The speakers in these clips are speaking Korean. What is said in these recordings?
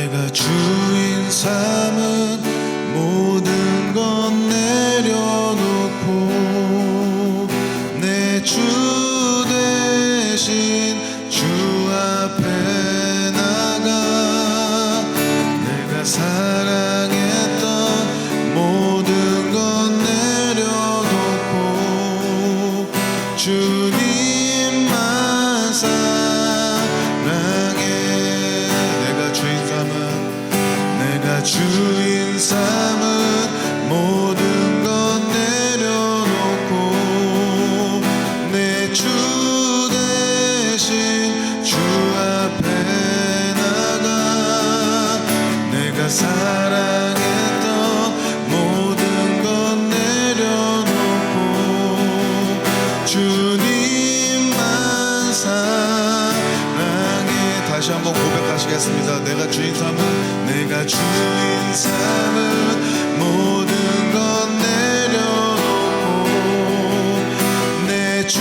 내가 주인 삼은 모든 건 내려놓고 내 주 대신 주 앞에 나가 내가 사랑했던 모든 건 내려놓고 주님만 사랑해. 내가 주인 삼은 모든 건 내려놓고 내 주 대신 주 앞에 나가 내가 사랑했던 모든 건 내려놓고 주님만 사랑해. 다시 한번 고백하시겠습니다. 내가 주인 삼은 모든 건 내려놓고 내 주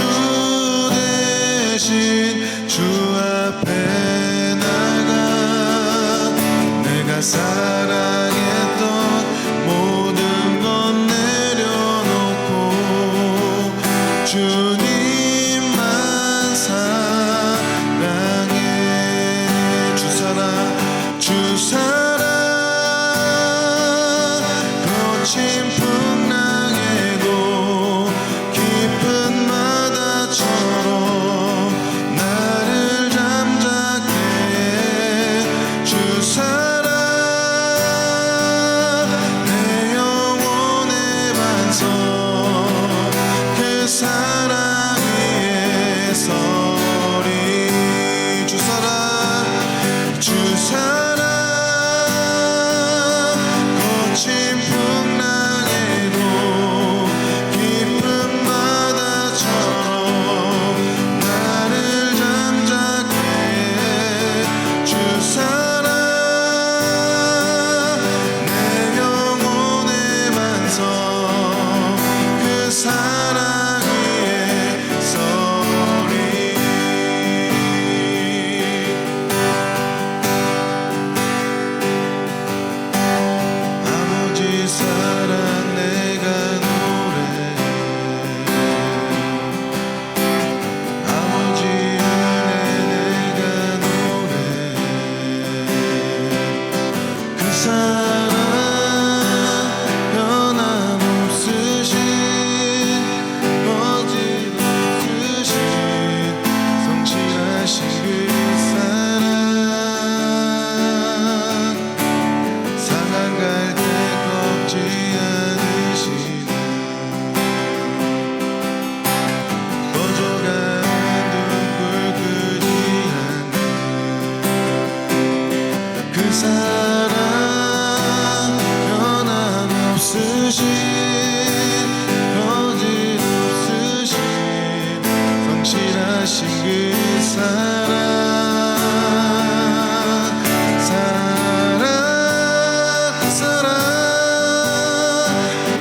대신 주 앞에 나가 내가 사랑했던 모든 건 내려놓고 주님만 사랑해. 주 사랑 거친 풍랑에도 깊은 바다처럼 나를 잠자게 해. 주 사랑 내 영혼의 반석 그 사랑 위에 서리. 주 사랑 거친 풍랑에도 깊은 바다처럼 나를 잠자게 해. 주 사랑 내 영혼의 반석 그 사랑 위에 서리. 아버지 사랑 내가 노래해. 아버지 은혜 내가 노래해. 그 사랑 변함없으신 거짓없으신 성실하신 그 사랑 상한 갈 때 꺾지 않으시네. 꺼져가는 등불 끄지 않네. 그 사랑 변함없으신 거짓없으신 성실하신 그 사랑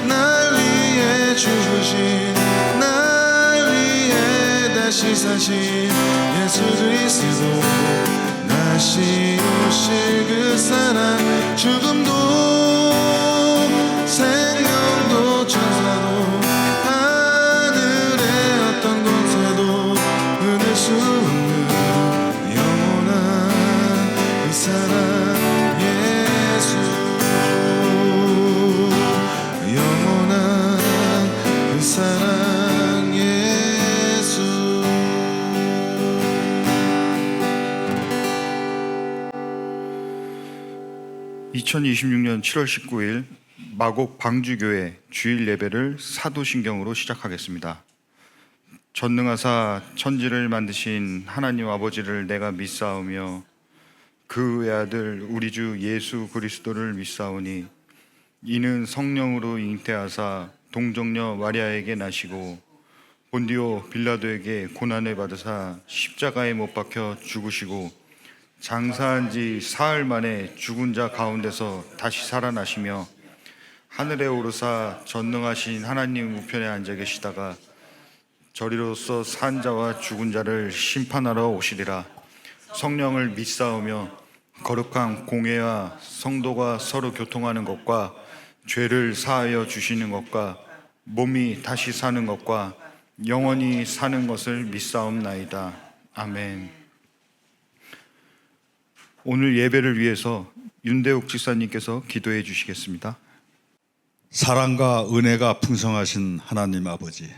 날 위해 죽으신 날 위해 다시 사신 예수 그리스도 다시 오실 그 사랑 죽음도 생명도 천사도 하늘의 어떤 곳에도 끊을 수 없는 영원한 그 사랑 예수 영원한 그 사랑 예수. 2026년 7월 19일 마곡 방주교회 주일 예배를 사도신경으로 시작하겠습니다. 전능하사 천지를 만드신 하나님 아버지를 내가 믿사오며 그 외아들 우리 주 예수 그리스도를 믿사오니 이는 성령으로 잉태하사 동정녀 마리아에게 나시고 본디오 빌라도에게 고난을 받으사 십자가에 못 박혀 죽으시고 장사한 지 사흘 만에 죽은 자 가운데서 다시 살아나시며 하늘에 오르사 전능하신 하나님 우편에 앉아 계시다가 저리로서 산 자와 죽은 자를 심판하러 오시리라. 성령을 믿사오며 거룩한 공회와 성도가 서로 교통하는 것과 죄를 사하여 주시는 것과 몸이 다시 사는 것과 영원히 사는 것을 믿사옵나이다. 아멘. 오늘 예배를 위해서 윤대욱 집사님께서 기도해 주시겠습니다. 사랑과 은혜가 풍성하신 하나님 아버지,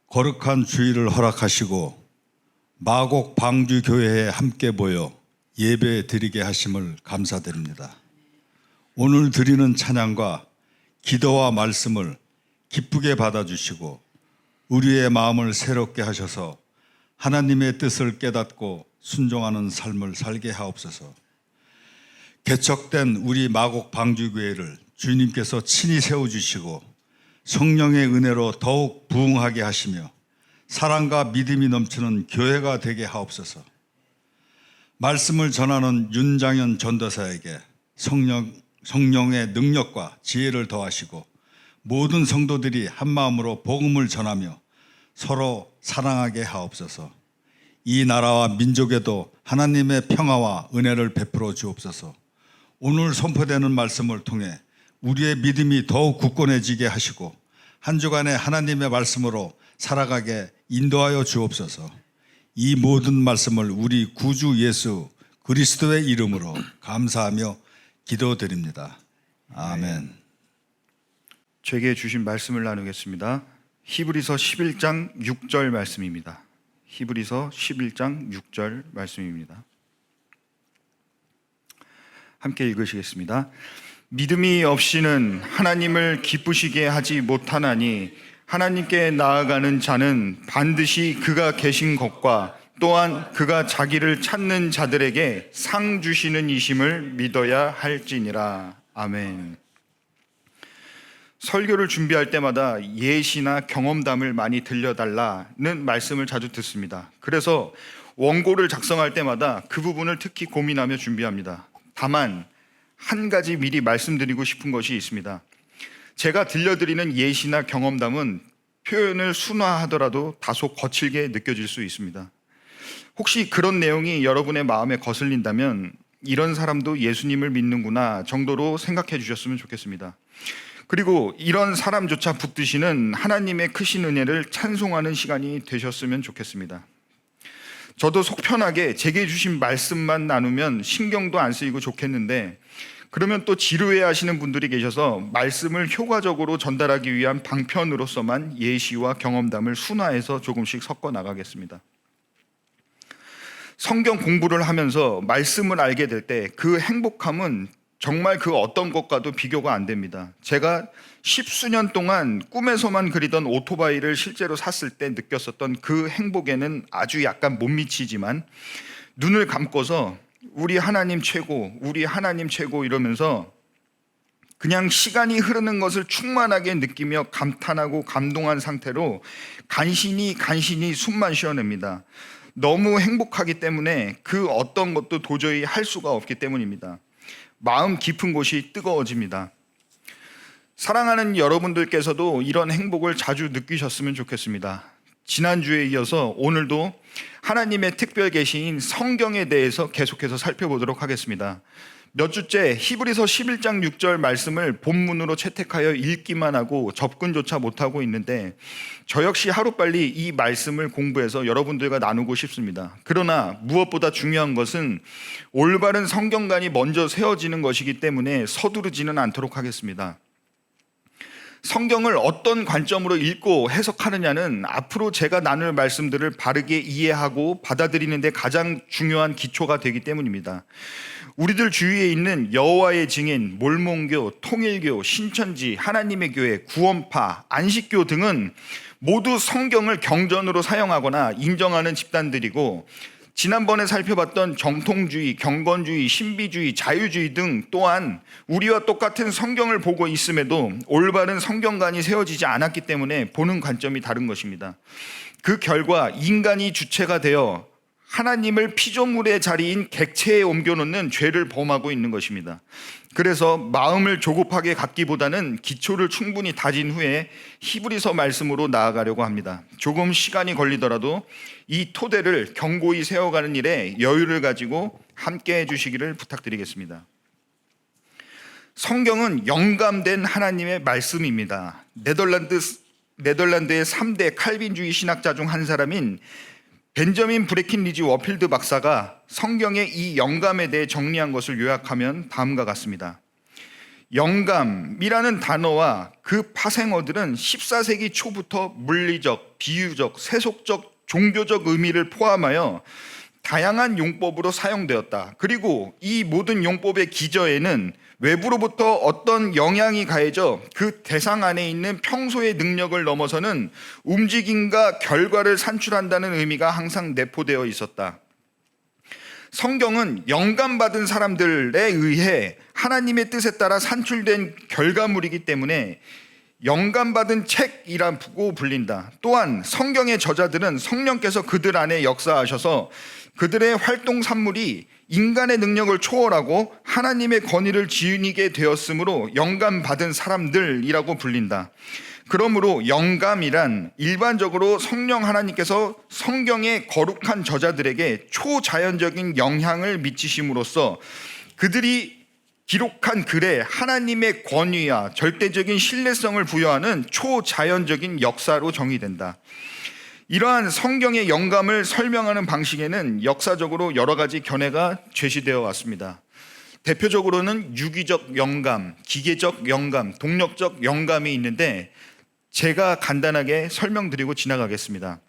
거룩한 주일을 허락하시고 마곡 방주교회에 함께 모여 예배 드리게 하심을 감사드립니다. 오늘 드리는 찬양과 기도와 말씀을 기쁘게 받아주시고 우리의 마음을 새롭게 하셔서 하나님의 뜻을 깨닫고 순종하는 삶을 살게 하옵소서. 개척된 우리 마곡 방주교회를 주님께서 친히 세워주시고 성령의 은혜로 더욱 부흥하게 하시며 사랑과 믿음이 넘치는 교회가 되게 하옵소서. 말씀을 전하는 윤장현 전도사에게 성령의 능력과 지혜를 더하시고 모든 성도들이 한마음으로 복음을 전하며 서로 사랑하게 하옵소서. 이 나라와 민족에도 하나님의 평화와 은혜를 베풀어 주옵소서. 오늘 선포되는 말씀을 통해 우리의 믿음이 더욱 굳건해지게 하시고 한 주간의 하나님의 말씀으로 살아가게 인도하여 주옵소서. 이 모든 말씀을 우리 구주 예수 그리스도의 이름으로 감사하며 기도드립니다. 아멘. 제게 주신 말씀을 나누겠습니다. 히브리서 11장 6절 말씀입니다. 히브리서 11장 6절 말씀입니다. 함께 읽으시겠습니다. 믿음이 없이는 하나님을 기쁘시게 하지 못하나니 하나님께 나아가는 자는 반드시 그가 계신 것과 또한 그가 자기를 찾는 자들에게 상 주시는 이심을 믿어야 할지니라. 아멘. 설교를 준비할 때마다 예시나 경험담을 많이 들려달라는 말씀을 자주 듣습니다. 그래서 원고를 작성할 때마다 그 부분을 특히 고민하며 준비합니다. 다만 한 가지 미리 말씀드리고 싶은 것이 있습니다. 제가 들려드리는 예시나 경험담은 표현을 순화하더라도 다소 거칠게 느껴질 수 있습니다. 혹시 그런 내용이 여러분의 마음에 거슬린다면 이런 사람도 예수님을 믿는구나 정도로 생각해 주셨으면 좋겠습니다. 그리고 이런 사람조차 붙드시는 하나님의 크신 은혜를 찬송하는 시간이 되셨으면 좋겠습니다. 저도 속 편하게 제게 주신 말씀만 나누면 신경도 안 쓰이고 좋겠는데 그러면 또 지루해 하시는 분들이 계셔서 말씀을 효과적으로 전달하기 위한 방편으로서만 예시와 경험담을 순화해서 조금씩 섞어 나가겠습니다. 성경 공부를 하면서 말씀을 알게 될 때 그 행복함은 정말 그 어떤 것과도 비교가 안 됩니다. 제가 10수년 동안 꿈에서만 그리던 오토바이를 실제로 샀을 때 느꼈었던 그 행복에는 아주 약간 못 미치지만 눈을 감고서 우리 하나님 최고, 우리 하나님 최고 이러면서 그냥 시간이 흐르는 것을 충만하게 느끼며 감탄하고 감동한 상태로 간신히 숨만 쉬어냅니다. 너무 행복하기 때문에 그 어떤 것도 도저히 할 수가 없기 때문입니다. 마음 깊은 곳이 뜨거워집니다. 사랑하는 여러분들께서도 이런 행복을 자주 느끼셨으면 좋겠습니다. 지난주에 이어서 오늘도 하나님의 특별 계시인 성경에 대해서 계속해서 살펴보도록 하겠습니다. 몇 주째 히브리서 11장 6절 말씀을 본문으로 채택하여 읽기만 하고 접근조차 못하고 있는데 저 역시 하루빨리 이 말씀을 공부해서 여러분들과 나누고 싶습니다. 그러나 무엇보다 중요한 것은 올바른 성경관이 먼저 세워지는 것이기 때문에 서두르지는 않도록 하겠습니다. 성경을 어떤 관점으로 읽고 해석하느냐는 앞으로 제가 나눌 말씀들을 바르게 이해하고 받아들이는 데 가장 중요한 기초가 되기 때문입니다. 우리들 주위에 있는 여호와의 증인, 몰몬교, 통일교, 신천지, 하나님의 교회, 구원파, 안식교 등은 모두 성경을 경전으로 사용하거나 인정하는 집단들이고 지난번에 살펴봤던 정통주의, 경건주의, 신비주의, 자유주의 등 또한 우리와 똑같은 성경을 보고 있음에도 올바른 성경관이 세워지지 않았기 때문에 보는 관점이 다른 것입니다. 그 결과 인간이 주체가 되어 하나님을 피조물의 자리인 객체에 옮겨놓는 죄를 범하고 있는 것입니다. 그래서 마음을 조급하게 갖기보다는 기초를 충분히 다진 후에 히브리서 말씀으로 나아가려고 합니다. 조금 시간이 걸리더라도 이 토대를 견고히 세워가는 일에 여유를 가지고 함께 해주시기를 부탁드리겠습니다. 성경은 영감된 하나님의 말씀입니다. 네덜란드의 3대 칼빈주의 신학자 중 한 사람인 벤저민 브레킨리지 워필드 박사가 성경의 이 영감에 대해 정리한 것을 요약하면 다음과 같습니다. 영감이라는 단어와 그 파생어들은 14세기 초부터 물리적, 비유적, 세속적, 종교적 의미를 포함하여 다양한 용법으로 사용되었다. 그리고 이 모든 용법의 기저에는 외부로부터 어떤 영향이 가해져 그 대상 안에 있는 평소의 능력을 넘어서는 움직임과 결과를 산출한다는 의미가 항상 내포되어 있었다. 성경은 영감받은 사람들에 의해 하나님의 뜻에 따라 산출된 결과물이기 때문에 영감받은 책이라고 불린다. 또한 성경의 저자들은 성령께서 그들 안에 역사하셔서 그들의 활동 산물이 인간의 능력을 초월하고 하나님의 권위를 지니게 되었으므로 영감받은 사람들이라고 불린다. 그러므로 영감이란 일반적으로 성령 하나님께서 성경의 거룩한 저자들에게 초자연적인 영향을 미치심으로써 그들이 기록한 글에 하나님의 권위와 절대적인 신뢰성을 부여하는 초자연적인 역사로 정의된다. 이러한 성경의 영감을 설명하는 방식에는 역사적으로 여러 가지 견해가 제시되어 왔습니다. 대표적으로는 유기적 영감, 기계적 영감, 동력적 영감이 있는데 제가 간단하게 설명드리고 지나가겠습니다.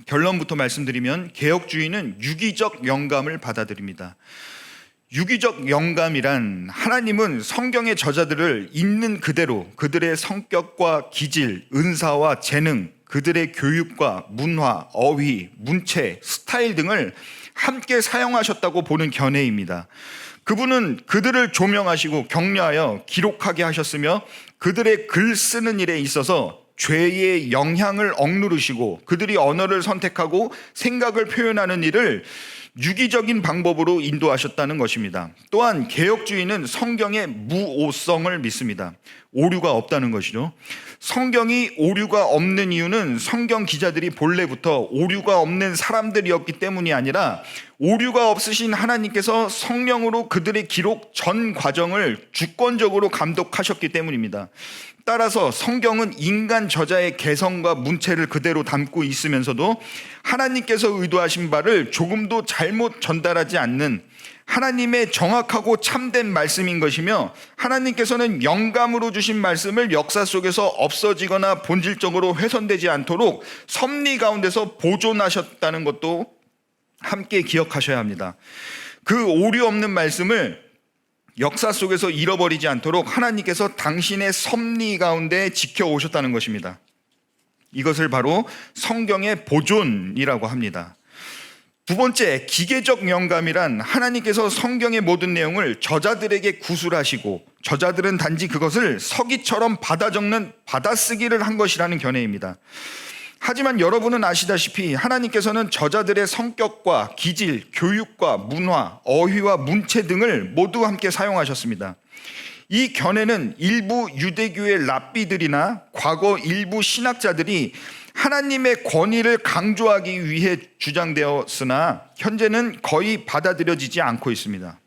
결론부터 말씀드리면 개혁주의는 유기적 영감을 받아들입니다. 유기적 영감이란 하나님은 성경의 저자들을 있는 그대로 그들의 성격과 기질, 은사와 재능, 그들의 교육과 문화, 어휘, 문체, 스타일 등을 함께 사용하셨다고 보는 견해입니다. 그분은 그들을 조명하시고 격려하여 기록하게 하셨으며 그들의 글 쓰는 일에 있어서 죄의 영향을 억누르시고 그들이 언어를 선택하고 생각을 표현하는 일을 유기적인 방법으로 인도하셨다는 것입니다. 또한 개혁주의는 성경의 무오성을 믿습니다. 오류가 없다는 것이죠. 성경이 오류가 없는 이유는 성경 기자들이 본래부터 오류가 없는 사람들이었기 때문이 아니라 오류가 없으신 하나님께서 성령으로 그들의 기록 전 과정을 주권적으로 감독하셨기 때문입니다. 따라서 성경은 인간 저자의 개성과 문체를 그대로 담고 있으면서도 하나님께서 의도하신 바를 조금도 잘못 전달하지 않는 하나님의 정확하고 참된 말씀인 것이며 하나님께서는 영감으로 주신 말씀을 역사 속에서 없어지거나 본질적으로 훼손되지 않도록 섭리 가운데서 보존하셨다는 것도 함께 기억하셔야 합니다. 그 오류 없는 말씀을 역사 속에서 잃어버리지 않도록 하나님께서 당신의 섭리 가운데 지켜오셨다는 것입니다. 이것을 바로 성경의 보존이라고 합니다. 두 번째, 기계적 영감이란 하나님께서 성경의 모든 내용을 저자들에게 구술하시고 저자들은 단지 그것을 서기처럼 받아 적는 받아쓰기를 한 것이라는 견해입니다. 하지만 여러분은 아시다시피 하나님께서는 저자들의 성격과 기질, 교육과 문화, 어휘와 문체 등을 모두 함께 사용하셨습니다. 이 견해는 일부 유대교의 랍비들이나 과거 일부 신학자들이 하나님의 권위를 강조하기 위해 주장되었으나 현재는 거의 받아들여지지 않고 있습니다.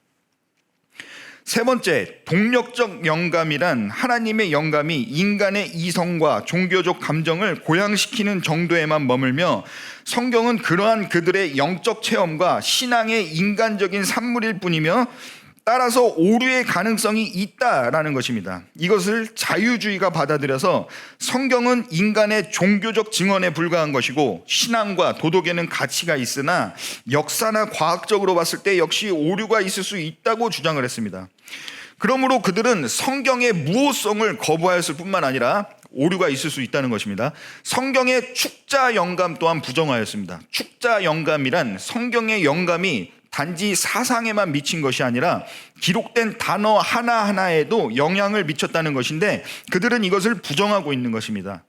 세 번째, 동력적 영감이란 하나님의 영감이 인간의 이성과 종교적 감정을 고양시키는 정도에만 머물며 성경은 그러한 그들의 영적 체험과 신앙의 인간적인 산물일 뿐이며 따라서 오류의 가능성이 있다라는 것입니다. 이것을 자유주의가 받아들여서 성경은 인간의 종교적 증언에 불과한 것이고 신앙과 도덕에는 가치가 있으나 역사나 과학적으로 봤을 때 역시 오류가 있을 수 있다고 주장을 했습니다. 그러므로 그들은 성경의 무호성을 거부하였을 뿐만 아니라 오류가 있을 수 있다는 것입니다. 성경의 축자 영감 또한 부정하였습니다. 축자 영감이란 성경의 영감이 단지 사상에만 미친 것이 아니라 기록된 단어 하나하나에도 영향을 미쳤다는 것인데 그들은 이것을 부정하고 있는 것입니다.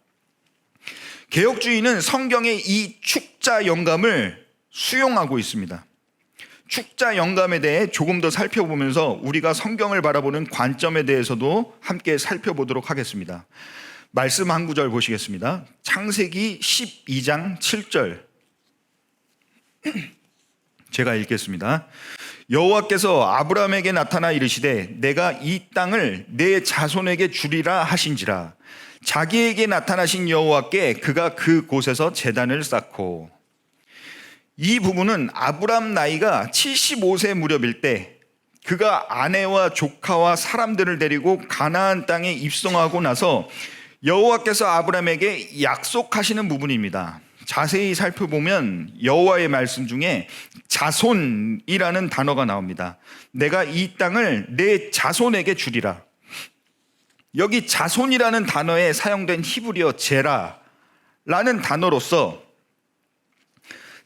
개혁주의는 성경의 이 축자 영감을 수용하고 있습니다. 축자 영감에 대해 조금 더 살펴보면서 우리가 성경을 바라보는 관점에 대해서도 함께 살펴보도록 하겠습니다. 말씀 한 구절 보시겠습니다. 창세기 12장 7절 제가 읽겠습니다. 여호와께서 아브라함에게 나타나 이르시되 내가 이 땅을 내 자손에게 주리라 하신지라. 자기에게 나타나신 여호와께 그가 그곳에서 제단을 쌓고. 이 부분은 아브라함 나이가 75세 무렵일 때 그가 아내와 조카와 사람들을 데리고 가나안 땅에 입성하고 나서 여호와께서 아브라함에게 약속하시는 부분입니다. 자세히 살펴보면 여호와의 말씀 중에 자손이라는 단어가 나옵니다. 내가 이 땅을 내 자손에게 주리라. 여기 자손이라는 단어에 사용된 히브리어 제라라는 단어로서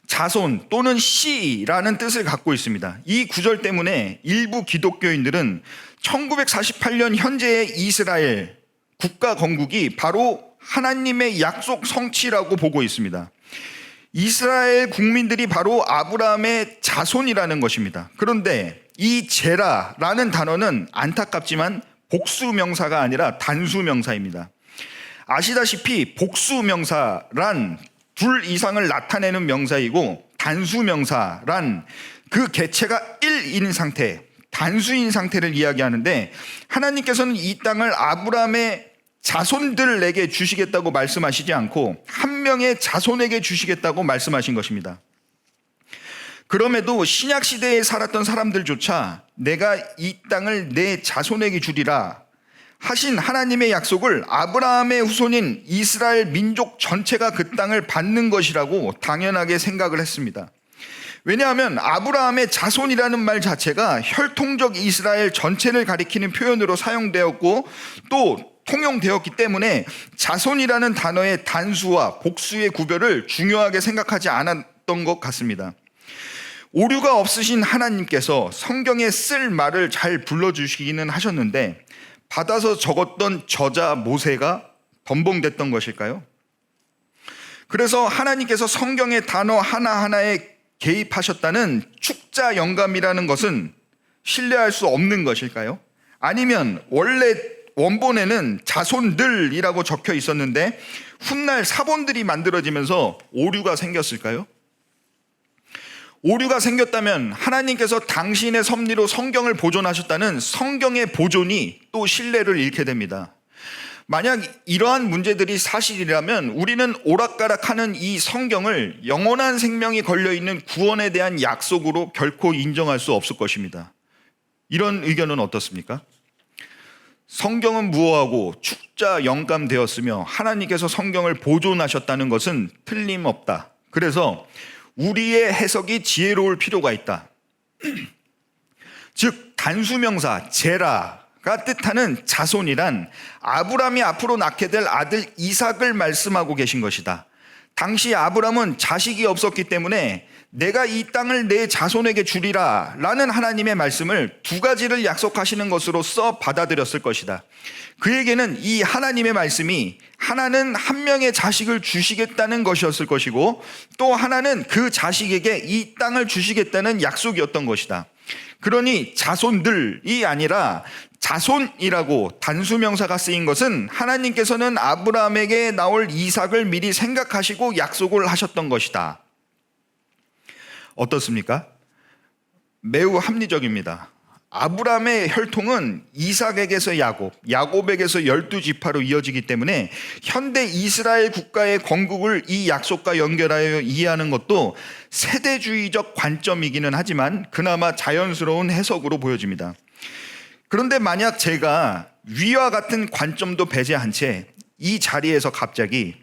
자손 또는 씨라는 뜻을 갖고 있습니다. 이 구절 때문에 일부 기독교인들은 1948년 현재의 이스라엘 국가 건국이 바로 하나님의 약속 성취라고 보고 있습니다. 이스라엘 국민들이 바로 아브라함의 자손이라는 것입니다. 그런데 이 제라라는 단어는 안타깝지만 복수명사가 아니라 단수명사입니다. 아시다시피 복수명사란 둘 이상을 나타내는 명사이고 단수명사란 그 개체가 1인 상태, 단수인 상태를 이야기하는데 하나님께서는 이 땅을 아브라함의 자손들에게 주시겠다고 말씀하시지 않고 한 명의 자손에게 주시겠다고 말씀하신 것입니다. 그럼에도 신약 시대에 살았던 사람들조차 내가 이 땅을 내 자손에게 주리라 하신 하나님의 약속을 아브라함의 후손인 이스라엘 민족 전체가 그 땅을 받는 것이라고 당연하게 생각을 했습니다. 왜냐하면 아브라함의 자손이라는 말 자체가 혈통적 이스라엘 전체를 가리키는 표현으로 사용되었고 또 통용되었기 때문에 자손이라는 단어의 단수와 복수의 구별을 중요하게 생각하지 않았던 것 같습니다. 오류가 없으신 하나님께서 성경에 쓸 말을 잘 불러주시기는 하셨는데 받아서 적었던 저자 모세가 덤벙댔던 것일까요? 그래서 하나님께서 성경의 단어 하나하나에 개입하셨다는 축자 영감이라는 것은 신뢰할 수 없는 것일까요? 아니면 원래 원본에는 자손들이라고 적혀 있었는데 훗날 사본들이 만들어지면서 오류가 생겼을까요? 오류가 생겼다면 하나님께서 당신의 섭리로 성경을 보존하셨다는 성경의 보존이 또 신뢰를 잃게 됩니다. 만약 이러한 문제들이 사실이라면 우리는 오락가락하는 이 성경을 영원한 생명이 걸려있는 구원에 대한 약속으로 결코 인정할 수 없을 것입니다. 이런 의견은 어떻습니까? 성경은 무효하고 축자 영감되었으며 하나님께서 성경을 보존하셨다는 것은 틀림없다. 그래서 우리의 해석이 지혜로울 필요가 있다. 즉 단수명사 제라가 뜻하는 자손이란 아브라함이 앞으로 낳게 될 아들 이삭을 말씀하고 계신 것이다. 당시 아브라함은 자식이 없었기 때문에 내가 이 땅을 내 자손에게 주리라 라는 하나님의 말씀을 두 가지를 약속하시는 것으로서 받아들였을 것이다. 그에게는 이 하나님의 말씀이 하나는 한 명의 자식을 주시겠다는 것이었을 것이고 또 하나는 그 자식에게 이 땅을 주시겠다는 약속이었던 것이다. 그러니 자손들이 아니라 자손이라고 단수명사가 쓰인 것은 하나님께서는 아브라함에게 나올 이삭을 미리 생각하시고 약속을 하셨던 것이다. 어떻습니까? 매우 합리적입니다. 아브라함의 혈통은 이삭에게서 야곱, 야곱에게서 12지파로 이어지기 때문에 현대 이스라엘 국가의 건국을 이 약속과 연결하여 이해하는 것도 세대주의적 관점이기는 하지만 그나마 자연스러운 해석으로 보여집니다. 그런데 만약 제가 위와 같은 관점도 배제한 채 이 자리에서 갑자기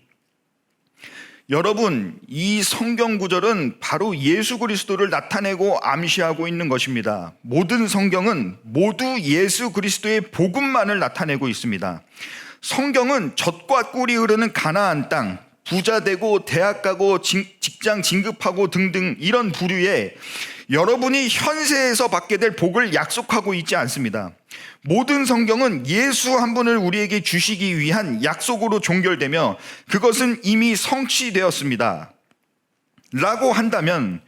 여러분, 이 성경 구절은 바로 예수 그리스도를 나타내고 암시하고 있는 것입니다. 모든 성경은 모두 예수 그리스도의 복음만을 나타내고 있습니다. 성경은 젖과 꿀이 흐르는 가나안 땅, 부자 되고 대학 가고 직장 진급하고 등등 이런 부류에 여러분이 현세에서 받게 될 복을 약속하고 있지 않습니다. 모든 성경은 예수 한 분을 우리에게 주시기 위한 약속으로 종결되며 그것은 이미 성취되었습니다 라고 한다면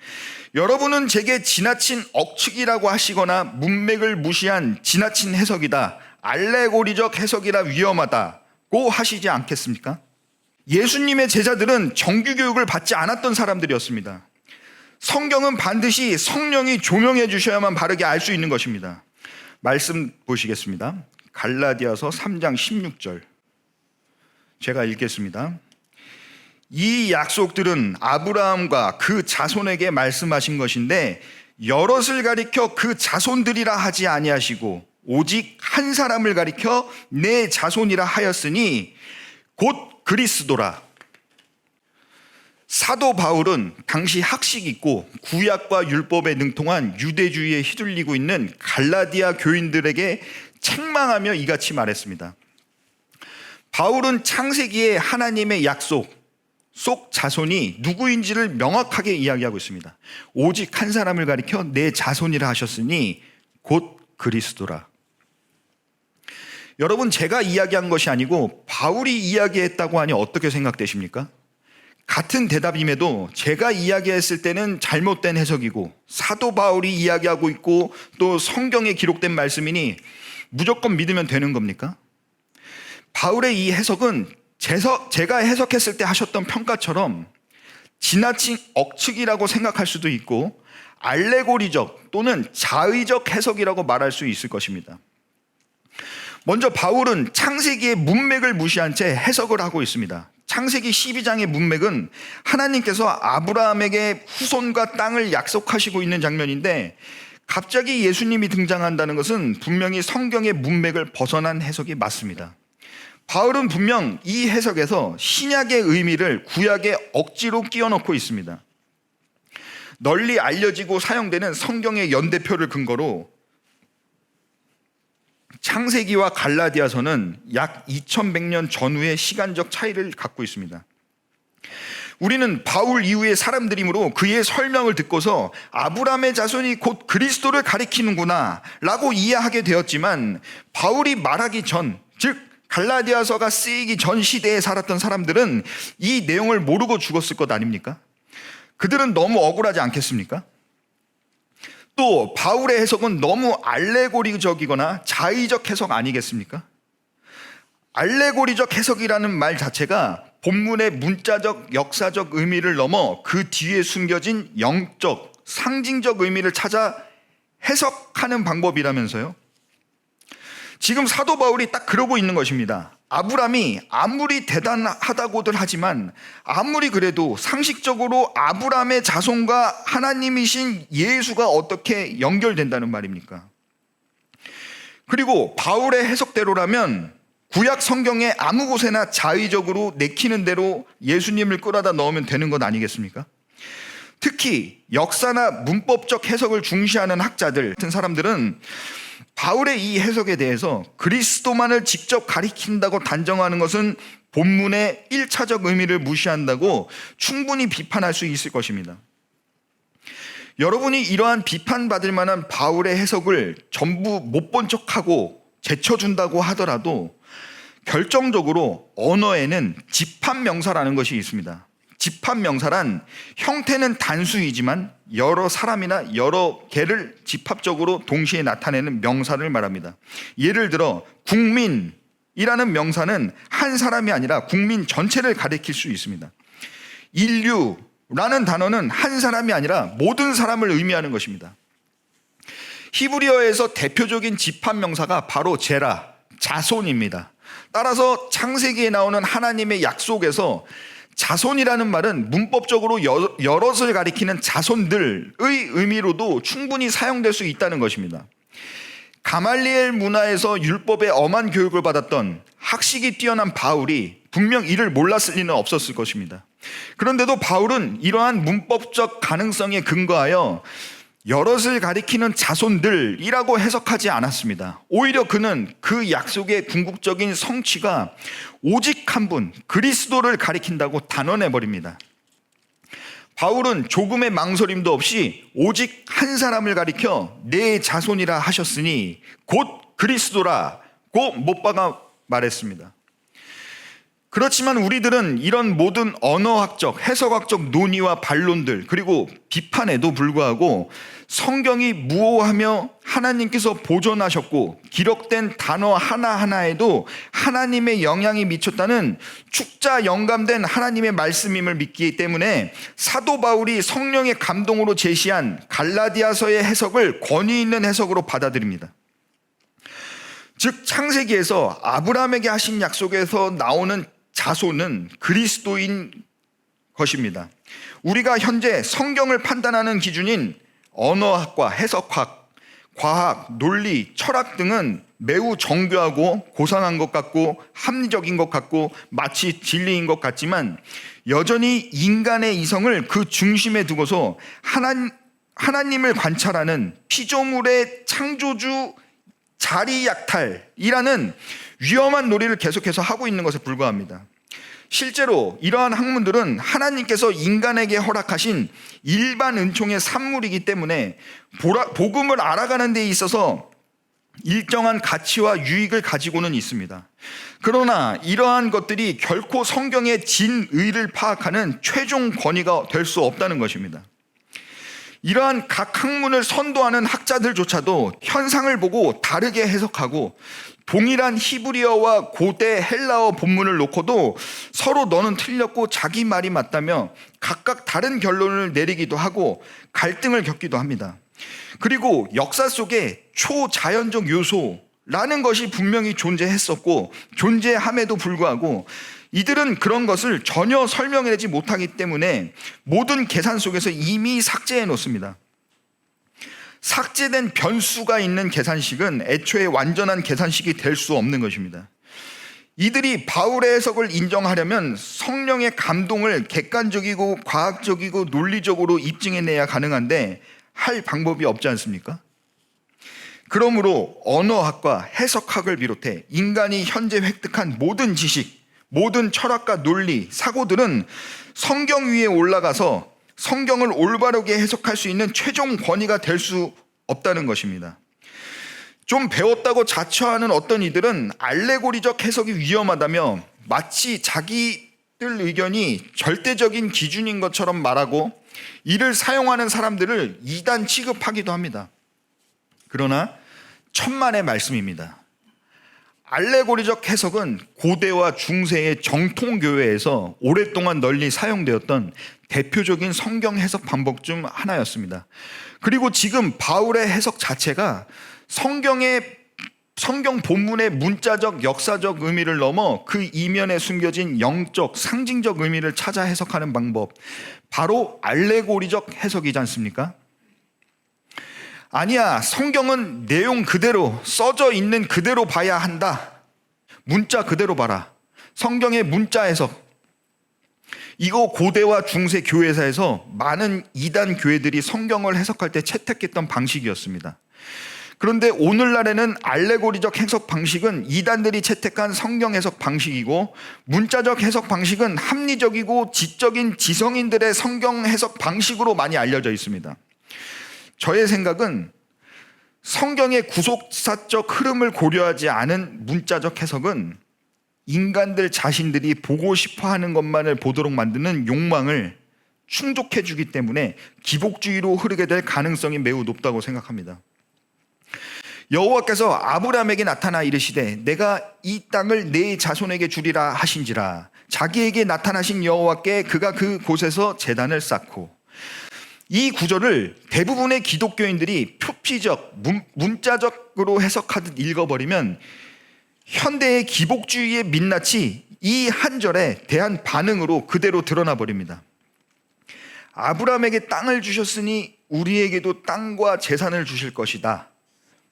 여러분은 제게 지나친 억측이라고 하시거나 문맥을 무시한 지나친 해석이다, 알레고리적 해석이라 위험하다고 하시지 않겠습니까? 예수님의 제자들은 정규교육을 받지 않았던 사람들이었습니다. 성경은 반드시 성령이 조명해 주셔야만 바르게 알 수 있는 것입니다. 말씀 보시겠습니다. 갈라디아서 3장 16절 제가 읽겠습니다. 이 약속들은 아브라함과 그 자손에게 말씀하신 것인데 여럿을 가리켜 그 자손들이라 하지 아니하시고 오직 한 사람을 가리켜 내 자손이라 하였으니 곧 그리스도라. 사도 바울은 당시 학식 있고 구약과 율법에 능통한 유대주의에 휘둘리고 있는 갈라디아 교인들에게 책망하며 이같이 말했습니다. 바울은 창세기의 하나님의 약속 속 자손이 누구인지를 명확하게 이야기하고 있습니다. 오직 한 사람을 가리켜 내 자손이라 하셨으니 곧 그리스도라. 여러분, 제가 이야기한 것이 아니고 바울이 이야기했다고 하니 어떻게 생각되십니까? 같은 대답임에도 제가 이야기했을 때는 잘못된 해석이고 사도 바울이 이야기하고 있고 또 성경에 기록된 말씀이니 무조건 믿으면 되는 겁니까? 바울의 이 해석은 제가 해석했을 때 하셨던 평가처럼 지나친 억측이라고 생각할 수도 있고 알레고리적 또는 자의적 해석이라고 말할 수 있을 것입니다. 먼저 바울은 창세기의 문맥을 무시한 채 해석을 하고 있습니다. 창세기 12장의 문맥은 하나님께서 아브라함에게 후손과 땅을 약속하시고 있는 장면인데 갑자기 예수님이 등장한다는 것은 분명히 성경의 문맥을 벗어난 해석이 맞습니다. 바울은 분명 이 해석에서 신약의 의미를 구약에 억지로 끼워 넣고 있습니다. 널리 알려지고 사용되는 성경의 연대표를 근거로 창세기와 갈라디아서는 약 2100년 전후의 시간적 차이를 갖고 있습니다. 우리는 바울 이후의 사람들이므로 그의 설명을 듣고서 아브라함의 자손이 곧 그리스도를 가리키는구나 라고 이해하게 되었지만 바울이 말하기 전, 즉 갈라디아서가 쓰이기 전 시대에 살았던 사람들은 이 내용을 모르고 죽었을 것 아닙니까? 그들은 너무 억울하지 않겠습니까? 또 바울의 해석은 너무 알레고리적이거나 자의적 해석 아니겠습니까? 알레고리적 해석이라는 말 자체가 본문의 문자적, 역사적 의미를 넘어 그 뒤에 숨겨진 영적, 상징적 의미를 찾아 해석하는 방법이라면서요. 지금 사도 바울이 딱 그러고 있는 것입니다. 아브람이 아무리 대단하다고들 하지만 아무리 그래도 상식적으로 아브람의 자손과 하나님이신 예수가 어떻게 연결된다는 말입니까? 그리고 바울의 해석대로라면 구약 성경에 아무 곳에나 자의적으로 내키는 대로 예수님을 끌어다 넣으면 되는 것 아니겠습니까? 특히 역사나 문법적 해석을 중시하는 학자들 같은 사람들은 바울의 이 해석에 대해서 그리스도만을 직접 가리킨다고 단정하는 것은 본문의 1차적 의미를 무시한다고 충분히 비판할 수 있을 것입니다. 여러분이 이러한 비판받을 만한 바울의 해석을 전부 못 본 척하고 제쳐준다고 하더라도 결정적으로 언어에는 집합명사라는 것이 있습니다. 집합명사란 형태는 단수이지만 여러 사람이나 여러 개를 집합적으로 동시에 나타내는 명사를 말합니다. 예를 들어 국민이라는 명사는 한 사람이 아니라 국민 전체를 가리킬 수 있습니다. 인류라는 단어는 한 사람이 아니라 모든 사람을 의미하는 것입니다. 히브리어에서 대표적인 집합명사가 바로 제라, 자손입니다. 따라서 창세기에 나오는 하나님의 약속에서 자손이라는 말은 문법적으로 여럿을 가리키는 자손들의 의미로도 충분히 사용될 수 있다는 것입니다. 가말리엘 문화에서 율법의 엄한 교육을 받았던 학식이 뛰어난 바울이 분명 이를 몰랐을 리는 없었을 것입니다. 그런데도 바울은 이러한 문법적 가능성에 근거하여 여럿을 가리키는 자손들이라고 해석하지 않았습니다. 오히려 그는 그 약속의 궁극적인 성취가 오직 한 분, 그리스도를 가리킨다고 단언해버립니다. 바울은 조금의 망설임도 없이 오직 한 사람을 가리켜 내 자손이라 하셨으니 곧 그리스도라고 못 박아 말했습니다. 그렇지만 우리들은 이런 모든 언어학적, 해석학적 논의와 반론들, 그리고 비판에도 불구하고 성경이 무오하며 하나님께서 보존하셨고 기록된 단어 하나하나에도 하나님의 영향이 미쳤다는 축자 영감된 하나님의 말씀임을 믿기 때문에 사도 바울이 성령의 감동으로 제시한 갈라디아서의 해석을 권위 있는 해석으로 받아들입니다. 즉 창세기에서 아브라함에게 하신 약속에서 나오는 자손은 그리스도인 것입니다. 우리가 현재 성경을 판단하는 기준인 언어학과 해석학, 과학, 논리, 철학 등은 매우 정교하고 고상한 것 같고 합리적인 것 같고 마치 진리인 것 같지만 여전히 인간의 이성을 그 중심에 두고서 하나님을 관찰하는 피조물의 창조주 자리약탈이라는 위험한 놀이를 계속해서 하고 있는 것에 불과합니다. 실제로 이러한 학문들은 하나님께서 인간에게 허락하신 일반 은총의 산물이기 때문에 복음을 알아가는 데 있어서 일정한 가치와 유익을 가지고는 있습니다. 그러나 이러한 것들이 결코 성경의 진의를 파악하는 최종 권위가 될 수 없다는 것입니다. 이러한 각 학문을 선도하는 학자들조차도 현상을 보고 다르게 해석하고 동일한 히브리어와 고대 헬라어 본문을 놓고도 서로 너는 틀렸고 자기 말이 맞다며 각각 다른 결론을 내리기도 하고 갈등을 겪기도 합니다. 그리고 역사 속에 초자연적 요소라는 것이 분명히 존재했었고 존재함에도 불구하고 이들은 그런 것을 전혀 설명해내지 못하기 때문에 모든 계산 속에서 이미 삭제해 놓습니다. 삭제된 변수가 있는 계산식은 애초에 완전한 계산식이 될 수 없는 것입니다. 이들이 바울의 해석을 인정하려면 성령의 감동을 객관적이고 과학적이고 논리적으로 입증해내야 가능한데 할 방법이 없지 않습니까? 그러므로 언어학과 해석학을 비롯해 인간이 현재 획득한 모든 지식, 모든 철학과 논리, 사고들은 성경 위에 올라가서 성경을 올바르게 해석할 수 있는 최종 권위가 될 수 없다는 것입니다. 좀 배웠다고 자처하는 어떤 이들은 알레고리적 해석이 위험하다며 마치 자기들 의견이 절대적인 기준인 것처럼 말하고 이를 사용하는 사람들을 이단 취급하기도 합니다. 그러나 천만의 말씀입니다. 알레고리적 해석은 고대와 중세의 정통교회에서 오랫동안 널리 사용되었던 대표적인 성경 해석 방법 중 하나였습니다. 그리고 지금 바울의 해석 자체가 성경 본문의 문자적, 역사적 의미를 넘어 그 이면에 숨겨진 영적, 상징적 의미를 찾아 해석하는 방법, 바로 알레고리적 해석이지 않습니까? 아니야, 성경은 내용 그대로 써져 있는 그대로 봐야 한다. 문자 그대로 봐라. 성경의 문자 해석. 이거 고대와 중세 교회사에서 많은 이단 교회들이 성경을 해석할 때 채택했던 방식이었습니다. 그런데 오늘날에는 알레고리적 해석 방식은 이단들이 채택한 성경 해석 방식이고 문자적 해석 방식은 합리적이고 지적인 지성인들의 성경 해석 방식으로 많이 알려져 있습니다. 저의 생각은 성경의 구속사적 흐름을 고려하지 않은 문자적 해석은 인간들 자신들이 보고 싶어 하는 것만을 보도록 만드는 욕망을 충족해 주기 때문에 기복주의로 흐르게 될 가능성이 매우 높다고 생각합니다. 여호와께서 아브라함에게 나타나 이르시되 내가 이 땅을 네 자손에게 주리라 하신지라. 자기에게 나타나신 여호와께 그가 그 곳에서 제단을 쌓고. 이 구절을 대부분의 기독교인들이 표피적, 문자적으로 해석하듯 읽어버리면 현대의 기복주의의 민낯이 이 한 절에 대한 반응으로 그대로 드러나 버립니다. 아브라함에게 땅을 주셨으니 우리에게도 땅과 재산을 주실 것이다.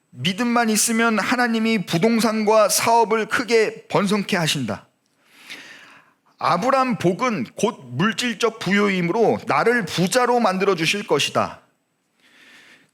믿음만 있으면 하나님이 부동산과 사업을 크게 번성케 하신다. 아브라함 복은 곧 물질적 부요이므로 나를 부자로 만들어 주실 것이다.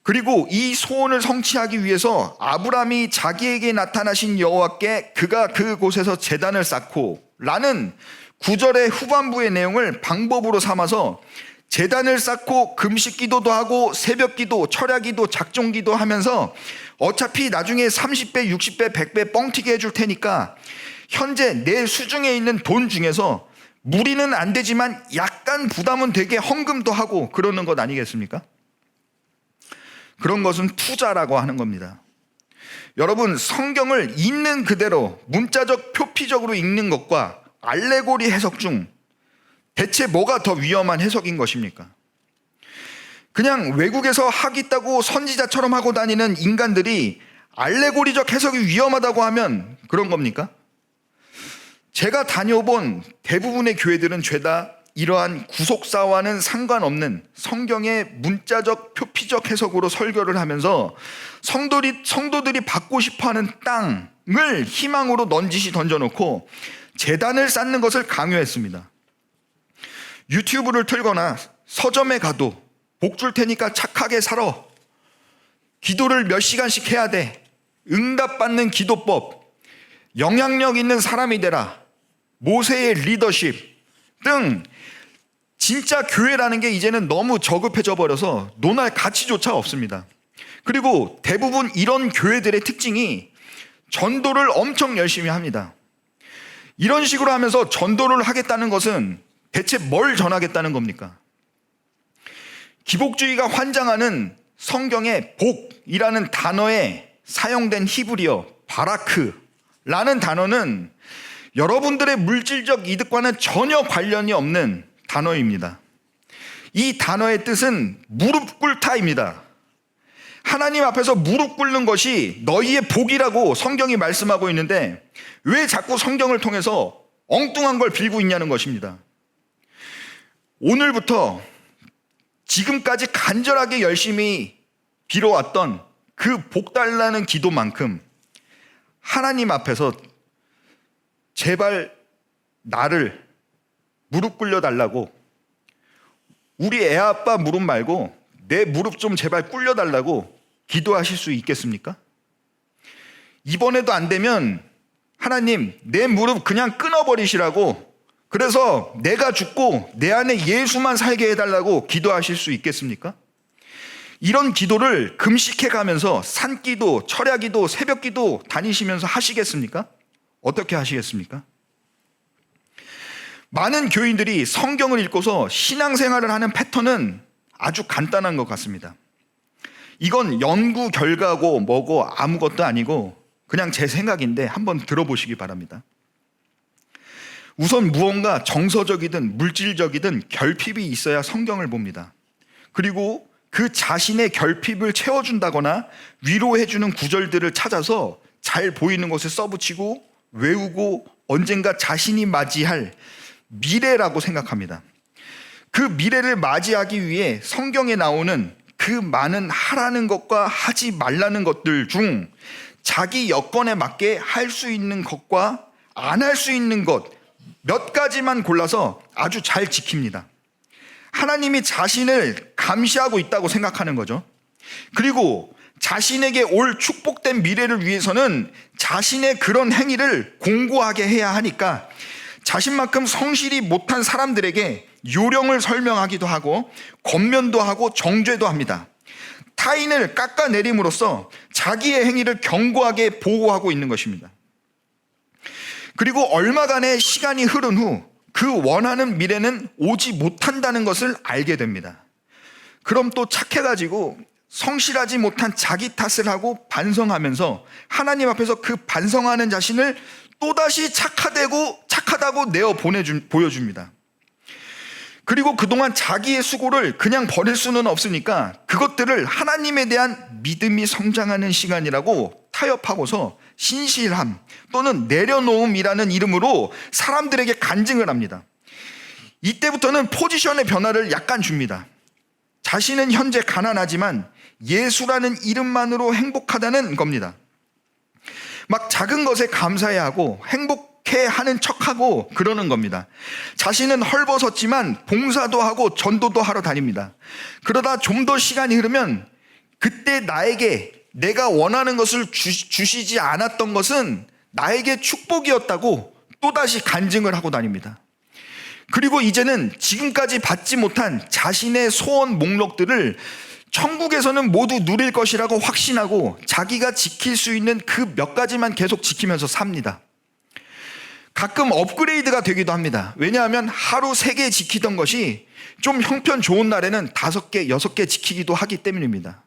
그리고 이 소원을 성취하기 위해서 아브라함이 자기에게 나타나신 여호와께 그가 그곳에서 제단을 쌓고 라는 구절의 후반부의 내용을 방법으로 삼아서 제단을 쌓고 금식 기도도 하고 새벽 기도, 철야 기도, 작종 기도 하면서 어차피 나중에 30배, 60배, 100배 뻥튀기 해줄 테니까 현재 내 수중에 있는 돈 중에서 무리는 안 되지만 약간 부담은 되게 헌금도 하고 그러는 것 아니겠습니까? 그런 것은 투자라고 하는 겁니다. 여러분, 성경을 있는 그대로 문자적 표피적으로 읽는 것과 알레고리 해석 중 대체 뭐가 더 위험한 해석인 것입니까? 그냥 외국에서 학 있다고 선지자처럼 하고 다니는 인간들이 알레고리적 해석이 위험하다고 하면 그런 겁니까? 제가 다녀본 대부분의 교회들은 죄다 이러한 구속사와는 상관없는 성경의 문자적 표피적 해석으로 설교를 하면서 성도들이 받고 싶어하는 땅을 희망으로 넌지시 던져놓고 제단을 쌓는 것을 강요했습니다. 유튜브를 틀거나 서점에 가도 복 줄 테니까 착하게 살아, 기도를 몇 시간씩 해야 돼, 응답받는 기도법, 영향력 있는 사람이 되라, 모세의 리더십 등 진짜 교회라는 게 이제는 너무 저급해져 버려서 논할 가치조차 없습니다. 그리고 대부분 이런 교회들의 특징이 전도를 엄청 열심히 합니다. 이런 식으로 하면서 전도를 하겠다는 것은 대체 뭘 전하겠다는 겁니까? 기복주의가 환장하는 성경의 복이라는 단어에 사용된 히브리어 바라크라는 단어는 여러분들의 물질적 이득과는 전혀 관련이 없는 단어입니다. 이 단어의 뜻은 무릎 꿇다입니다. 하나님 앞에서 무릎 꿇는 것이 너희의 복이라고 성경이 말씀하고 있는데 왜 자꾸 성경을 통해서 엉뚱한 걸 빌고 있냐는 것입니다. 오늘부터 지금까지 간절하게 열심히 빌어왔던 그 복달라는 기도만큼 하나님 앞에서 제발 나를 무릎 꿇려 달라고, 우리 애아빠 무릎 말고 내 무릎 좀 제발 꿇려 달라고 기도하실 수 있겠습니까? 이번에도 안 되면 하나님 내 무릎 그냥 끊어버리시라고, 그래서 내가 죽고 내 안에 예수만 살게 해달라고 기도하실 수 있겠습니까? 이런 기도를 금식해 가면서 산기도, 철야기도, 새벽기도 다니시면서 하시겠습니까? 어떻게 하시겠습니까? 많은 교인들이 성경을 읽고서 신앙생활을 하는 패턴은 아주 간단한 것 같습니다. 이건 연구 결과고 뭐고 아무것도 아니고 그냥 제 생각인데 한번 들어보시기 바랍니다. 우선 무언가 정서적이든 물질적이든 결핍이 있어야 성경을 봅니다. 그리고 그 자신의 결핍을 채워준다거나 위로해주는 구절들을 찾아서 잘 보이는 곳에 써붙이고 외우고 언젠가 자신이 맞이할 미래라고 생각합니다. 그 미래를 맞이하기 위해 성경에 나오는 그 많은 하라는 것과 하지 말라는 것들 중 자기 여건에 맞게 할 수 있는 것과 안 할 수 있는 것 몇 가지만 골라서 아주 잘 지킵니다. 하나님이 자신을 감시하고 있다고 생각하는 거죠. 그리고 자신에게 올 축복된 미래를 위해서는 자신의 그런 행위를 공고하게 해야 하니까 자신만큼 성실히 못한 사람들에게 요령을 설명하기도 하고 권면도 하고 정죄도 합니다. 타인을 깎아내림으로써 자기의 행위를 견고하게 보호하고 있는 것입니다. 그리고 얼마간의 시간이 흐른 후 그 원하는 미래는 오지 못한다는 것을 알게 됩니다. 그럼 또 착해가지고 성실하지 못한 자기 탓을 하고 반성하면서 하나님 앞에서 그 반성하는 자신을 또다시 착하다고 내어 보여줍니다. 그리고 그동안 자기의 수고를 그냥 버릴 수는 없으니까 그것들을 하나님에 대한 믿음이 성장하는 시간이라고 타협하고서 신실함 또는 내려놓음이라는 이름으로 사람들에게 간증을 합니다. 이때부터는 포지션의 변화를 약간 줍니다. 자신은 현재 가난하지만 예수라는 이름만으로 행복하다는 겁니다. 막 작은 것에 감사해야 하고 행복해하는 척하고 그러는 겁니다. 자신은 헐벗었지만 봉사도 하고 전도도 하러 다닙니다. 그러다 좀 더 시간이 흐르면 그때 나에게 내가 원하는 것을 주시지 않았던 것은 나에게 축복이었다고 또다시 간증을 하고 다닙니다. 그리고 이제는 지금까지 받지 못한 자신의 소원 목록들을 천국에서는 모두 누릴 것이라고 확신하고 자기가 지킬 수 있는 그 몇 가지만 계속 지키면서 삽니다. 가끔 업그레이드가 되기도 합니다. 왜냐하면 하루 3개 지키던 것이 좀 형편 좋은 날에는 5개, 6개 지키기도 하기 때문입니다.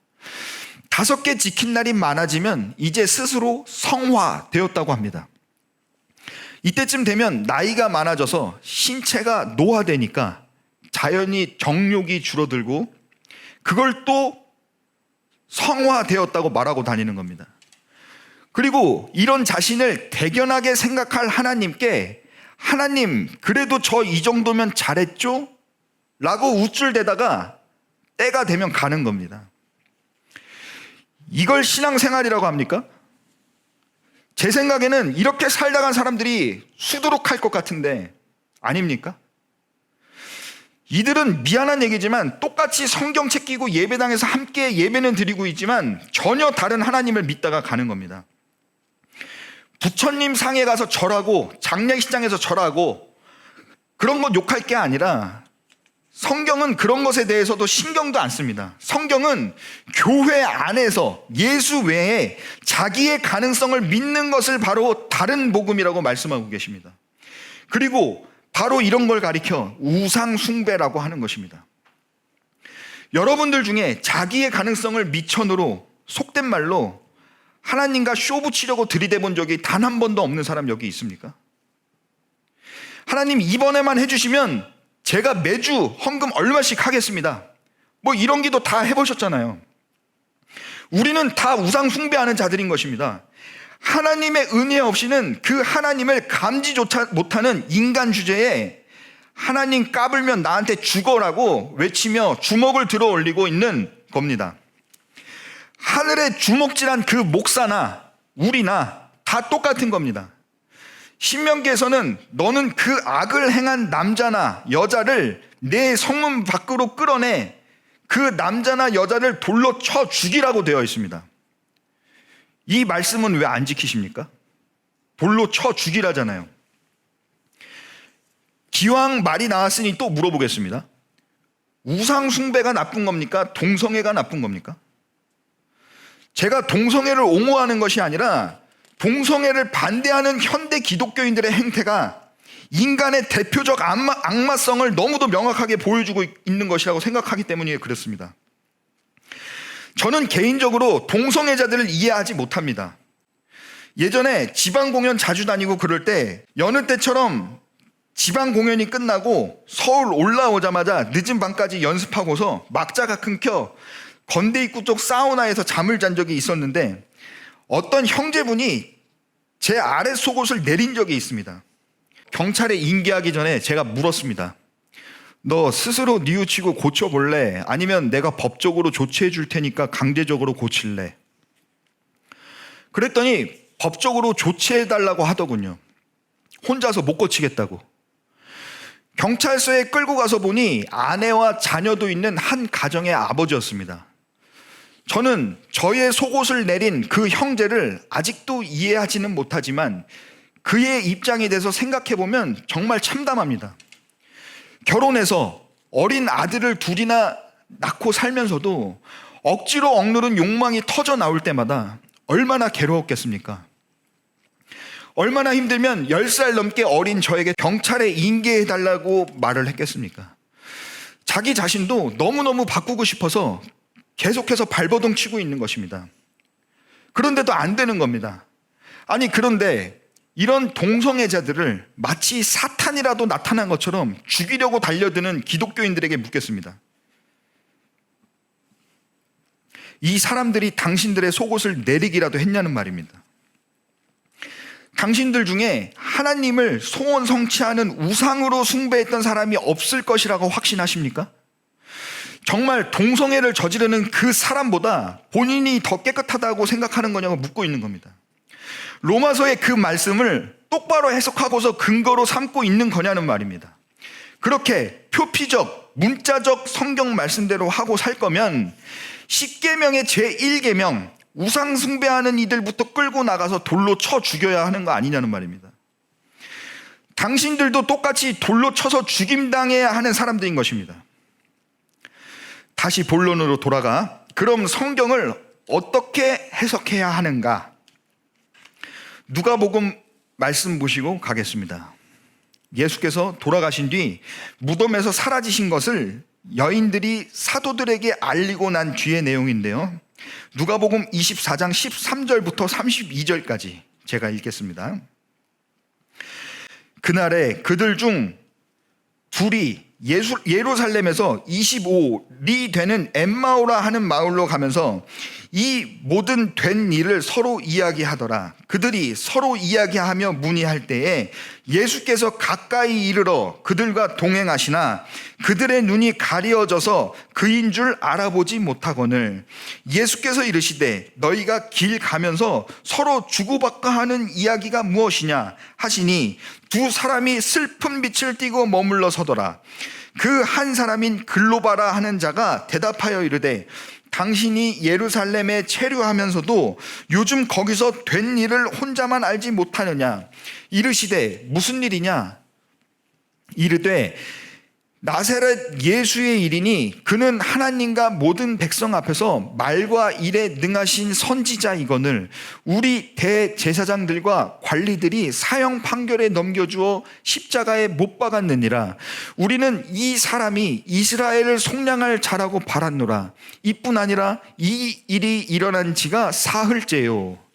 5개 지킨 날이 많아지면 이제 스스로 성화되었다고 합니다. 이때쯤 되면 나이가 많아져서 신체가 노화되니까 자연히 정욕이 줄어들고 그걸 또 성화되었다고 말하고 다니는 겁니다. 그리고 이런 자신을 대견하게 생각할 하나님께 하나님 그래도 저 이 정도면 잘했죠? 라고 우쭐대다가 때가 되면 가는 겁니다. 이걸 신앙생활이라고 합니까? 제 생각에는 이렇게 살다 간 사람들이 수두룩할 것 같은데 아닙니까? 이들은 미안한 얘기지만 똑같이 성경책 끼고 예배당에서 함께 예배는 드리고 있지만 전혀 다른 하나님을 믿다가 가는 겁니다. 부처님 상에 가서 절하고 장례식장에서 절하고 그런 것 욕할 게 아니라 성경은 그런 것에 대해서도 신경도 안 씁니다. 성경은 교회 안에서 예수 외에 자기의 가능성을 믿는 것을 바로 다른 복음이라고 말씀하고 계십니다. 그리고 바로 이런 걸 가리켜 우상 숭배라고 하는 것입니다. 여러분들 중에 자기의 가능성을 미천으로 속된 말로 하나님과 쇼 붙이려고 들이대본 적이 단 한 번도 없는 사람 여기 있습니까? 하나님 이번에만 해주시면 제가 매주 헌금 얼마씩 하겠습니다. 뭐 이런 기도 다 해보셨잖아요. 우리는 다 우상 숭배하는 자들인 것입니다. 하나님의 은혜 없이는 그 하나님을 감지조차 못하는 인간 주제에 하나님 까불면 나한테 죽어라고 외치며 주먹을 들어 올리고 있는 겁니다. 하늘에 주먹질한 그 목사나 우리나 다 똑같은 겁니다. 신명기에서는 너는 그 악을 행한 남자나 여자를 내 성문 밖으로 끌어내 그 남자나 여자를 돌로 쳐 죽이라고 되어 있습니다. 이 말씀은 왜 안 지키십니까? 돌로 쳐 죽이라잖아요. 기왕 말이 나왔으니 또 물어보겠습니다. 우상 숭배가 나쁜 겁니까? 동성애가 나쁜 겁니까? 제가 동성애를 옹호하는 것이 아니라 동성애를 반대하는 현대 기독교인들의 행태가 인간의 대표적 악마성을 너무도 명확하게 보여주고 있는 것이라고 생각하기 때문에 그렇습니다. 저는 개인적으로 동성애자들을 이해하지 못합니다. 예전에 지방 공연 자주 다니고 그럴 때 여느 때처럼 지방 공연이 끝나고 서울 올라오자마자 늦은 밤까지 연습하고서 막자가 끊겨 건대 입구 쪽 사우나에서 잠을 잔 적이 있었는데 어떤 형제분이 제 아래 속옷을 내린 적이 있습니다. 경찰에 인계하기 전에 제가 물었습니다. 너 스스로 뉘우치고 고쳐볼래? 아니면 내가 법적으로 조치해 줄 테니까 강제적으로 고칠래? 그랬더니 법적으로 조치해 달라고 하더군요. 혼자서 못 고치겠다고. 경찰서에 끌고 가서 보니 아내와 자녀도 있는 한 가정의 아버지였습니다. 저는 저의 속옷을 내린 그 형제를 아직도 이해하지는 못하지만 그의 입장에 대해서 생각해보면 정말 참담합니다. 결혼해서 어린 아들을 둘이나 낳고 살면서도 억지로 억누른 욕망이 터져 나올 때마다 얼마나 괴로웠겠습니까? 얼마나 힘들면 10살 넘게 어린 저에게 경찰에 인계해달라고 말을 했겠습니까? 자기 자신도 너무너무 바꾸고 싶어서 계속해서 발버둥 치고 있는 것입니다. 그런데도 안 되는 겁니다. 아니 그런데 이런 동성애자들을 마치 사탄이라도 나타난 것처럼 죽이려고 달려드는 기독교인들에게 묻겠습니다. 이 사람들이 당신들의 속옷을 내리기라도 했냐는 말입니다. 당신들 중에 하나님을 소원 성취하는 우상으로 숭배했던 사람이 없을 것이라고 확신하십니까? 정말 동성애를 저지르는 그 사람보다 본인이 더 깨끗하다고 생각하는 거냐고 묻고 있는 겁니다. 로마서의 그 말씀을 똑바로 해석하고서 근거로 삼고 있는 거냐는 말입니다. 그렇게 표피적, 문자적 성경 말씀대로 하고 살 거면 10계명의 제1계명 우상 숭배하는 이들부터 끌고 나가서 돌로 쳐 죽여야 하는 거 아니냐는 말입니다. 당신들도 똑같이 돌로 쳐서 죽임당해야 하는 사람들인 것입니다. 다시 본론으로 돌아가. 그럼 성경을 어떻게 해석해야 하는가? 누가복음 말씀 보시고 가겠습니다. 예수께서 돌아가신 뒤 무덤에서 사라지신 것을 여인들이 사도들에게 알리고 난 뒤의 내용인데요. 누가복음 24장 13절부터 32절까지 제가 읽겠습니다. 그날에 그들 중 둘이 예루살렘에서 25리 되는 엠마오라 하는 마을로 가면서 이 모든 된 일을 서로 이야기하더라. 그들이 서로 이야기하며 문의할 때에 예수께서 가까이 이르러 그들과 동행하시나 그들의 눈이 가려져서 그인 줄 알아보지 못하거늘 예수께서 이르시되 너희가 길 가면서 서로 주고받고 하는 이야기가 무엇이냐 하시니 두 사람이 슬픈 빛을 띠고 머물러 서더라. 그 한 사람인 글로바라 하는 자가 대답하여 이르되 당신이 예루살렘에 체류하면서도 요즘 거기서 된 일을 혼자만 알지 못하느냐? 이르시되 무슨 일이냐? 이르되 나사렛 예수의 일이니 그는 하나님과 모든 백성 앞에서 말과 일에 능하신 선지자이거늘 우리 대제사장들과 관리들이 사형 판결에 넘겨주어 십자가에 못 박았느니라. 우리는 이 사람이 이스라엘을 속량할 자라고 바랐노라. 이뿐 아니라 이 일이 일어난 지가 사흘째요.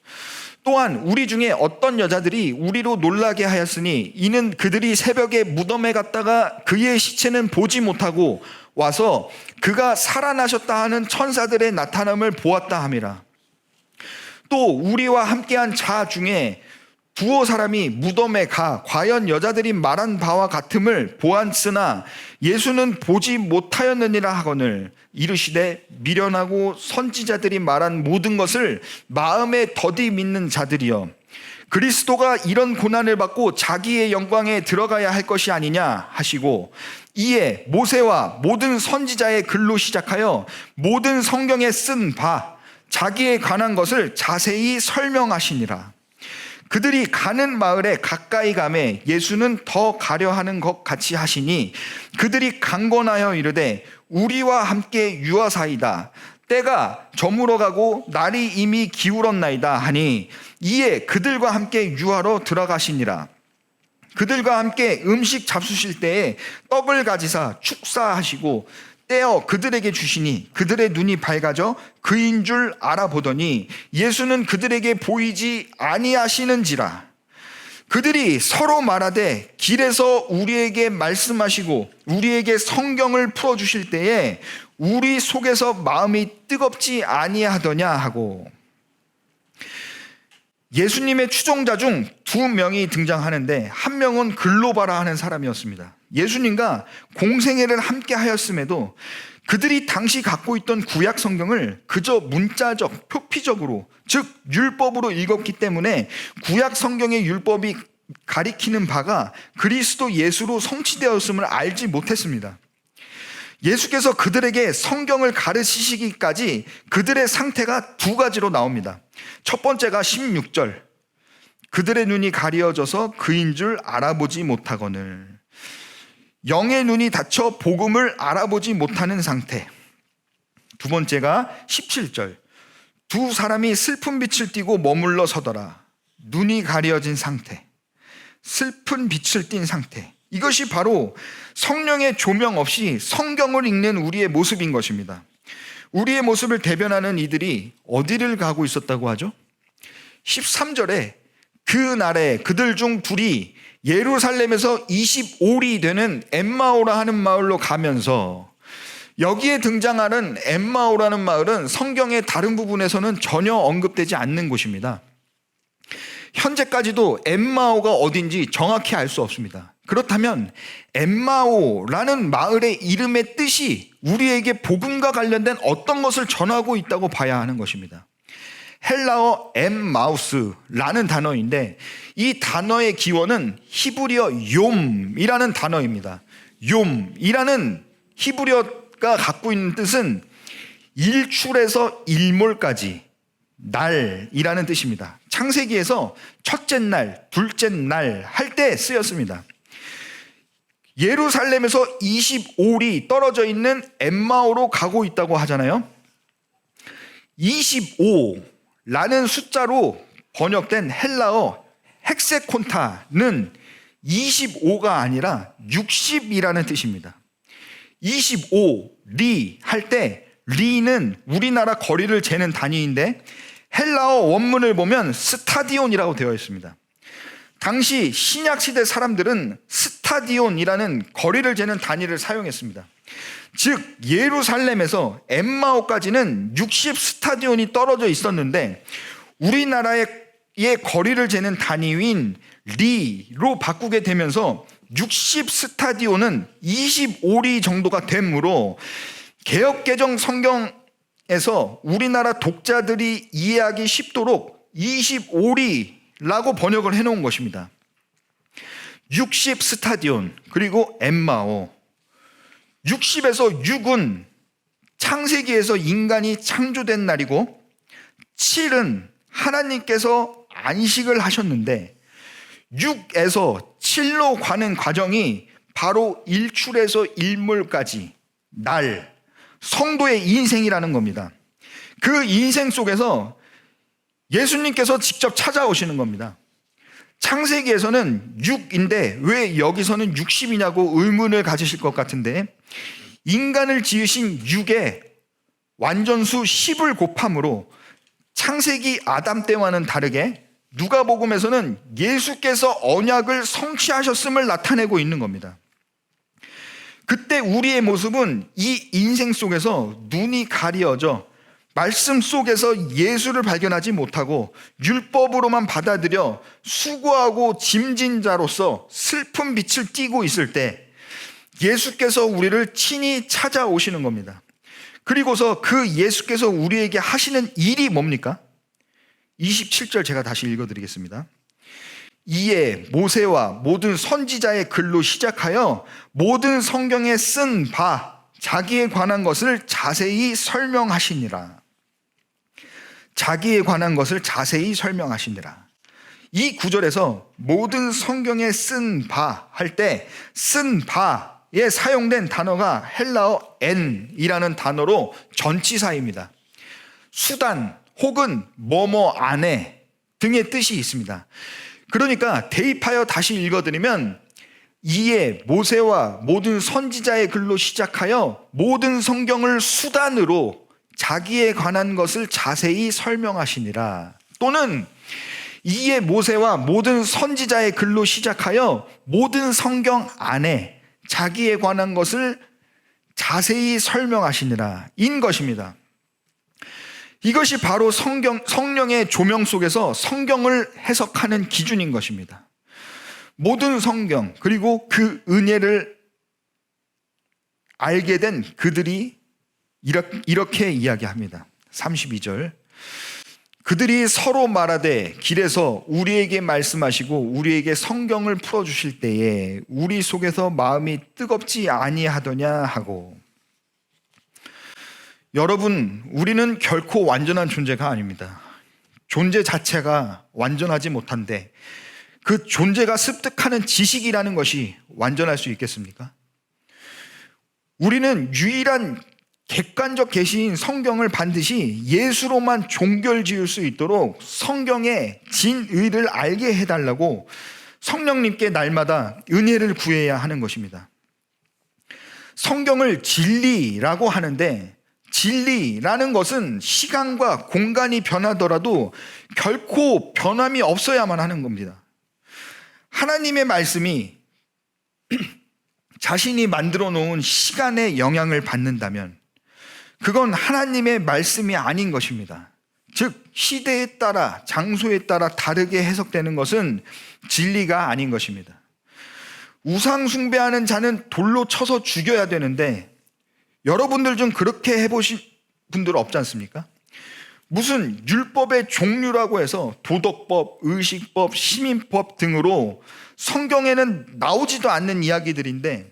또한 우리 중에 어떤 여자들이 우리로 놀라게 하였으니 이는 그들이 새벽에 무덤에 갔다가 그의 시체는 보지 못하고 와서 그가 살아나셨다 하는 천사들의 나타남을 보았다 함이라. 또 우리와 함께한 자 중에 두어 사람이 무덤에 가 과연 여자들이 말한 바와 같음을 보았으나 예수는 보지 못하였느니라 하거늘 이르시되 미련하고 선지자들이 말한 모든 것을 마음에 더디 믿는 자들이여 그리스도가 이런 고난을 받고 자기의 영광에 들어가야 할 것이 아니냐 하시고 이에 모세와 모든 선지자의 글로 시작하여 모든 성경에 쓴 바 자기에 관한 것을 자세히 설명하시니라. 그들이 가는 마을에 가까이 가매 예수는 더 가려 하는 것 같이 하시니 그들이 강권하여 이르되 우리와 함께 유하사이다. 때가 저물어 가고 날이 이미 기울었나이다 하니 이에 그들과 함께 유하로 들어가시니라. 그들과 함께 음식 잡수실 때에 떡을 가지사 축사하시고 떼어 그들에게 주시니 그들의 눈이 밝아져 그인 줄 알아보더니 예수는 그들에게 보이지 아니하시는지라. 그들이 서로 말하되 길에서 우리에게 말씀하시고 우리에게 성경을 풀어주실 때에 우리 속에서 마음이 뜨겁지 아니하더냐 하고. 예수님의 추종자 중 두 명이 등장하는데 한 명은 글로바라 하는 사람이었습니다. 예수님과 공생애를 함께 하였음에도 그들이 당시 갖고 있던 구약 성경을 그저 문자적, 표피적으로, 즉 율법으로 읽었기 때문에 구약 성경의 율법이 가리키는 바가 그리스도 예수로 성취되었음을 알지 못했습니다. 예수께서 그들에게 성경을 가르치시기까지 그들의 상태가 두 가지로 나옵니다. 첫 번째가 16절. 그들의 눈이 가려져서 그인 줄 알아보지 못하거늘. 영의 눈이 닫혀 복음을 알아보지 못하는 상태. 두 번째가 17절. 두 사람이 슬픈 빛을 띠고 머물러 서더라. 눈이 가려진 상태. 슬픈 빛을 띤 상태. 이것이 바로 성령의 조명 없이 성경을 읽는 우리의 모습인 것입니다. 우리의 모습을 대변하는 이들이 어디를 가고 있었다고 하죠? 13절에 그날에 그들 중 둘이 예루살렘에서 25리 되는 엠마오라 하는 마을로 가면서, 여기에 등장하는 엠마오라는 마을은 성경의 다른 부분에서는 전혀 언급되지 않는 곳입니다. 현재까지도 엠마오가 어딘지 정확히 알 수 없습니다. 그렇다면 엠마오라는 마을의 이름의 뜻이 우리에게 복음과 관련된 어떤 것을 전하고 있다고 봐야 하는 것입니다. 헬라어 엠마우스라는 단어인데 이 단어의 기원은 히브리어 욤이라는 단어입니다. 욤이라는 히브리어가 갖고 있는 뜻은 일출에서 일몰까지 날이라는 뜻입니다. 창세기에서 첫째 날, 둘째 날 할 때 쓰였습니다. 예루살렘에서 25리 떨어져 있는 엠마오로 가고 있다고 하잖아요. 25라는 숫자로 번역된 헬라어 헥세콘타는 25가 아니라 60이라는 뜻입니다. 25리 할 때 리는 우리나라 거리를 재는 단위인데 헬라어 원문을 보면 스타디온이라고 되어 있습니다. 당시 신약시대 사람들은 스타디온이라는 거리를 재는 단위를 사용했습니다. 즉 예루살렘에서 엠마오까지는 60 스타디온이 떨어져 있었는데 우리나라의 거리를 재는 단위인 리로 바꾸게 되면서 60 스타디온은 25리 정도가 되므로 개역개정 성경에서 우리나라 독자들이 이해하기 쉽도록 25리라고 번역을 해놓은 것입니다. 60 스타디온 그리고 엠마오. 60에서 6은 창세기에서 인간이 창조된 날이고 7은 하나님께서 안식을 하셨는데 6에서 7로 가는 과정이 바로 일출에서 일몰까지 날, 성도의 인생이라는 겁니다. 그 인생 속에서 예수님께서 직접 찾아오시는 겁니다. 창세기에서는 6인데 왜 여기서는 60이냐고 의문을 가지실 것 같은데 인간을 지으신 6에 완전수 10을 곱함으로 창세기 아담 때와는 다르게 누가복음에서는 예수께서 언약을 성취하셨음을 나타내고 있는 겁니다. 그때 우리의 모습은 이 인생 속에서 눈이 가리어져 말씀 속에서 예수를 발견하지 못하고 율법으로만 받아들여 수고하고 짐진 자로서 슬픈 빛을 띠고 있을 때 예수께서 우리를 친히 찾아오시는 겁니다. 그리고서 그 예수께서 우리에게 하시는 일이 뭡니까? 27절 제가 다시 읽어드리겠습니다. 이에 모세와 모든 선지자의 글로 시작하여 모든 성경에 쓴 바 자기에 관한 것을 자세히 설명하시니라. 자기에 관한 것을 자세히 설명하시니라. 이 구절에서 모든 성경에 쓴 바 할 때 쓴 바에 사용된 단어가 헬라어 N이라는 단어로 전치사입니다. 수단 혹은 뭐뭐 안에 등의 뜻이 있습니다. 그러니까 대입하여 다시 읽어드리면 이에 모세와 모든 선지자의 글로 시작하여 모든 성경을 수단으로 자기에 관한 것을 자세히 설명하시니라. 또는 이에 모세와 모든 선지자의 글로 시작하여 모든 성경 안에 자기에 관한 것을 자세히 설명하시니라 인 것입니다. 이것이 바로 성령의 조명 속에서 성경을 해석하는 기준인 것입니다. 모든 성경 그리고 그 은혜를 알게 된 그들이 이렇게 이야기합니다. 32절 그들이 서로 말하되 길에서 우리에게 말씀하시고 우리에게 성경을 풀어주실 때에 우리 속에서 마음이 뜨겁지 아니하더냐 하고. 여러분, 우리는 결코 완전한 존재가 아닙니다. 존재 자체가 완전하지 못한데 그 존재가 습득하는 지식이라는 것이 완전할 수 있겠습니까? 우리는 유일한 객관적 계시인 성경을 반드시 예수로만 종결 지을 수 있도록 성경의 진의를 알게 해달라고 성령님께 날마다 은혜를 구해야 하는 것입니다. 성경을 진리라고 하는데 진리라는 것은 시간과 공간이 변하더라도 결코 변함이 없어야만 하는 겁니다. 하나님의 말씀이 자신이 만들어 놓은 시간의 영향을 받는다면 그건 하나님의 말씀이 아닌 것입니다. 즉 시대에 따라 장소에 따라 다르게 해석되는 것은 진리가 아닌 것입니다. 우상 숭배하는 자는 돌로 쳐서 죽여야 되는데 여러분들 중 그렇게 해보신 분들 없지 않습니까? 무슨 율법의 종류라고 해서 도덕법, 의식법, 시민법 등으로 성경에는 나오지도 않는 이야기들인데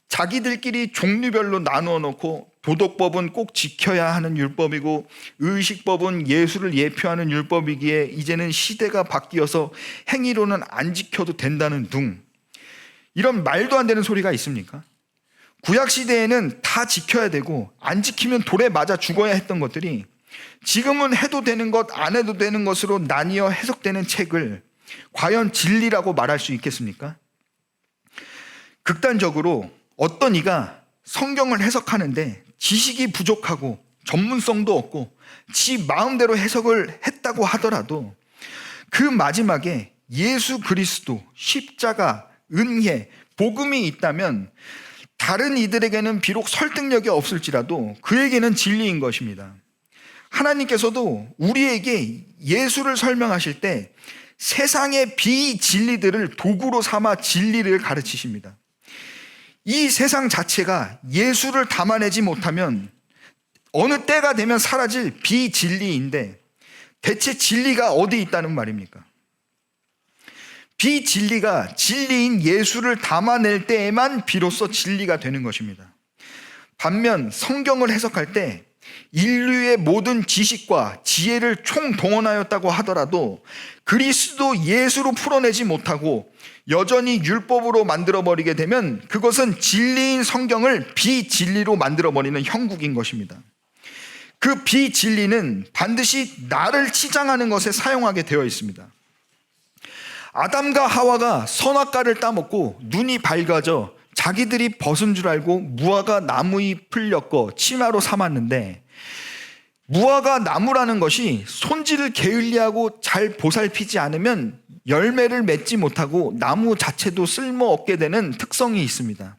자기들끼리 종류별로 나누어 놓고 도덕법은 꼭 지켜야 하는 율법이고 의식법은 예수를 예표하는 율법이기에 이제는 시대가 바뀌어서 행위로는 안 지켜도 된다는 둥, 이런 말도 안 되는 소리가 있습니까? 구약 시대에는 다 지켜야 되고 안 지키면 돌에 맞아 죽어야 했던 것들이 지금은 해도 되는 것, 안 해도 되는 것으로 나뉘어 해석되는 책을 과연 진리라고 말할 수 있겠습니까? 극단적으로 어떤 이가 성경을 해석하는데 지식이 부족하고 전문성도 없고 지 마음대로 해석을 했다고 하더라도 그 마지막에 예수 그리스도, 십자가, 은혜, 복음이 있다면 다른 이들에게는 비록 설득력이 없을지라도 그에게는 진리인 것입니다. 하나님께서도 우리에게 예수를 설명하실 때 세상의 비진리들을 도구로 삼아 진리를 가르치십니다. 이 세상 자체가 예수를 담아내지 못하면 어느 때가 되면 사라질 비진리인데 대체 진리가 어디 있다는 말입니까? 비진리가 진리인 예수를 담아낼 때에만 비로소 진리가 되는 것입니다. 반면 성경을 해석할 때 인류의 모든 지식과 지혜를 총동원하였다고 하더라도 그리스도 예수로 풀어내지 못하고 여전히 율법으로 만들어버리게 되면 그것은 진리인 성경을 비진리로 만들어버리는 형국인 것입니다. 그 비진리는 반드시 나를 치장하는 것에 사용하게 되어 있습니다. 아담과 하와가 선악과를 따먹고 눈이 밝아져 자기들이 벗은 줄 알고 무화과 나무잎을 엮어 치마로 삼았는데 무화과 나무라는 것이 손질을 게을리하고 잘 보살피지 않으면 열매를 맺지 못하고 나무 자체도 쓸모없게 되는 특성이 있습니다.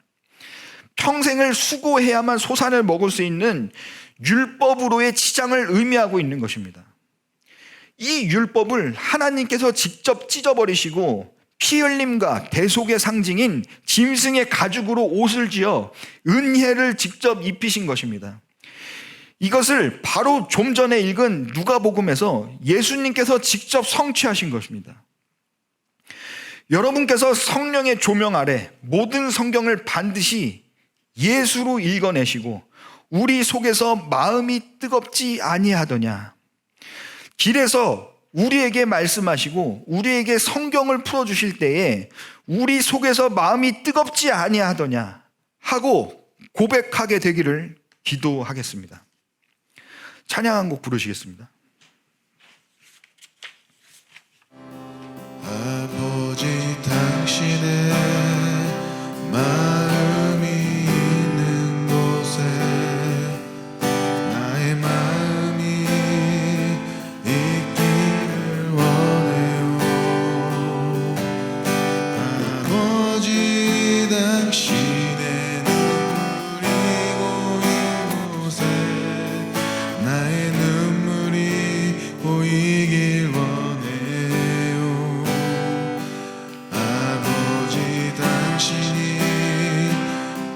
평생을 수고해야만 소산을 먹을 수 있는 율법으로의 치장을 의미하고 있는 것입니다. 이 율법을 하나님께서 직접 찢어버리시고 피 흘림과 대속의 상징인 짐승의 가죽으로 옷을 지어 은혜를 직접 입히신 것입니다. 이것을 바로 좀 전에 읽은 누가복음에서 예수님께서 직접 성취하신 것입니다. 여러분께서 성령의 조명 아래 모든 성경을 반드시 예수로 읽어내시고 우리 속에서 마음이 뜨겁지 아니하더냐. 길에서 우리에게 말씀하시고 우리에게 성경을 풀어주실 때에 우리 속에서 마음이 뜨겁지 아니하더냐 하고 고백하게 되기를 기도하겠습니다. 찬양 한 곡 부르시겠습니다. 아버지 당신의 마음이 있는 곳에 나의 마음이 있기를 원해요. 아버지 당신의 눈물이 고인 곳에 나의 눈물이 보이길 원해요. 아버지 당신이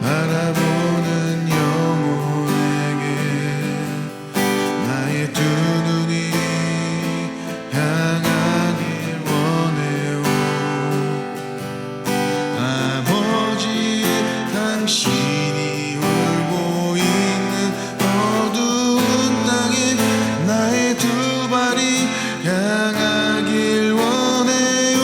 바라보는 영혼에게 나의 두 눈이 향하길 원해요. 아버지 당신이 울고 있는 어두운 땅에 나의 두 발이 향하길 원해요.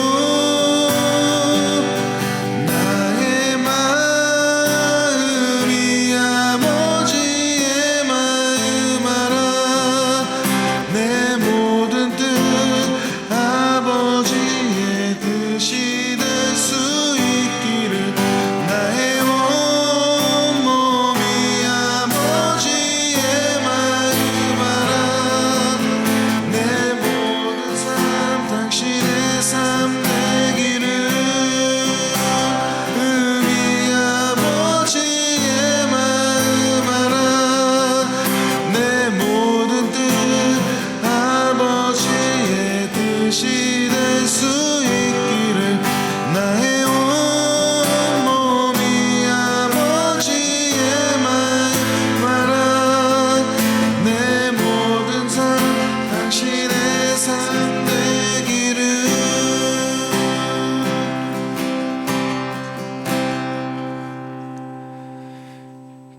나의 마음이 아버지의 마음 알아. 내 모든 뜻 아버지의 뜻이 될 수 있기를 나의 온몸이 아버지의 마음 알아. 내 모든 삶 당신의 삶 되기를 의미 아버지의 마음 알아. 내 모든 뜻 아버지의 뜻이 될 수 있기를 나의 온몸이 아버지의 마음 알아. 내 모든 삶 당신의 삶 되기를.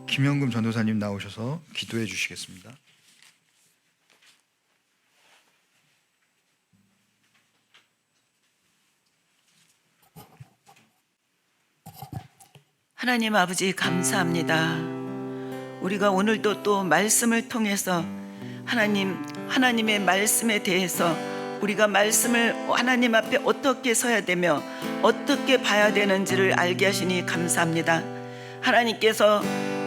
김영금 전도사님 나오셔서 기도해 주시겠습니다. 하나님 아버지 감사합니다. 우리가 오늘도 또 말씀을 통해서 하나님의 말씀에 대해서 우리가 말씀을 하나님 앞에 어떻게 서야 되며 어떻게 봐야 되는지를 알게 하시니 감사합니다. 하나님께서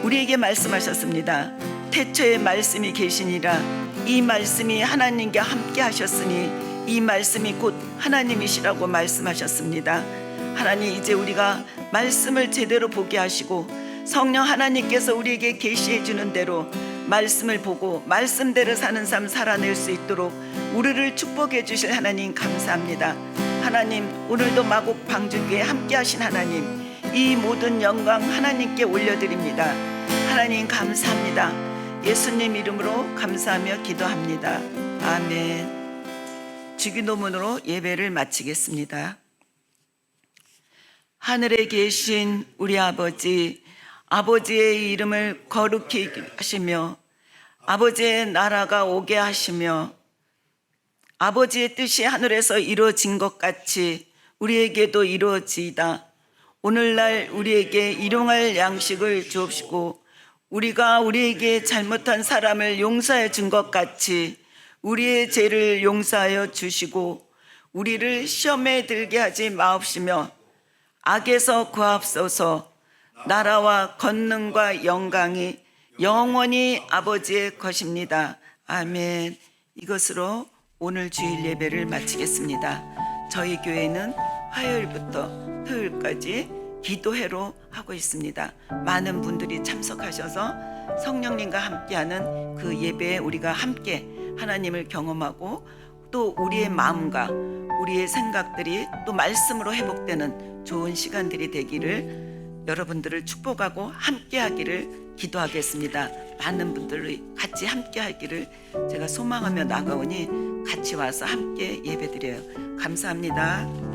우리에게 말씀하셨습니다. 태초에 말씀이 계시니라. 이 말씀이 하나님과 함께 하셨으니 이 말씀이 곧 하나님이시라고 말씀하셨습니다. 하나님, 이제 우리가 말씀을 제대로 보게 하시고 성령 하나님께서 우리에게 계시해 주는 대로 말씀을 보고 말씀대로 사는 삶 살아낼 수 있도록 우리를 축복해 주실 하나님 감사합니다. 하나님, 오늘도 마곡 방주교회 함께 하신 하나님, 이 모든 영광 하나님께 올려드립니다. 하나님 감사합니다. 예수님 이름으로 감사하며 기도합니다. 아멘. 주기도문으로 예배를 마치겠습니다. 하늘에 계신 우리 아버지, 아버지의 이름을 거룩히 하시며 아버지의 나라가 오게 하시며 아버지의 뜻이 하늘에서 이루어진 것 같이 우리에게도 이루어지이다. 오늘날 우리에게 일용할 양식을 주옵시고 우리가 우리에게 잘못한 사람을 용서해 준 것 같이 우리의 죄를 용서하여 주시고 우리를 시험에 들게 하지 마옵시며 악에서 구하옵소서. 나라와 권능과 영광이 영원히 아버지의 것입니다. 아멘. 이것으로 오늘 주일 예배를 마치겠습니다. 저희 교회는 화요일부터 토요일까지 기도회로 하고 있습니다. 많은 분들이 참석하셔서 성령님과 함께하는 그 예배에 우리가 함께 하나님을 경험하고 또 우리의 마음과 우리의 생각들이 또 말씀으로 회복되는 좋은 시간들이 되기를 여러분들을 축복하고 함께하기를 기도하겠습니다. 많은 분들이 같이 함께하기를 제가 소망하며 나가오니 같이 와서 함께 예배드려요. 감사합니다.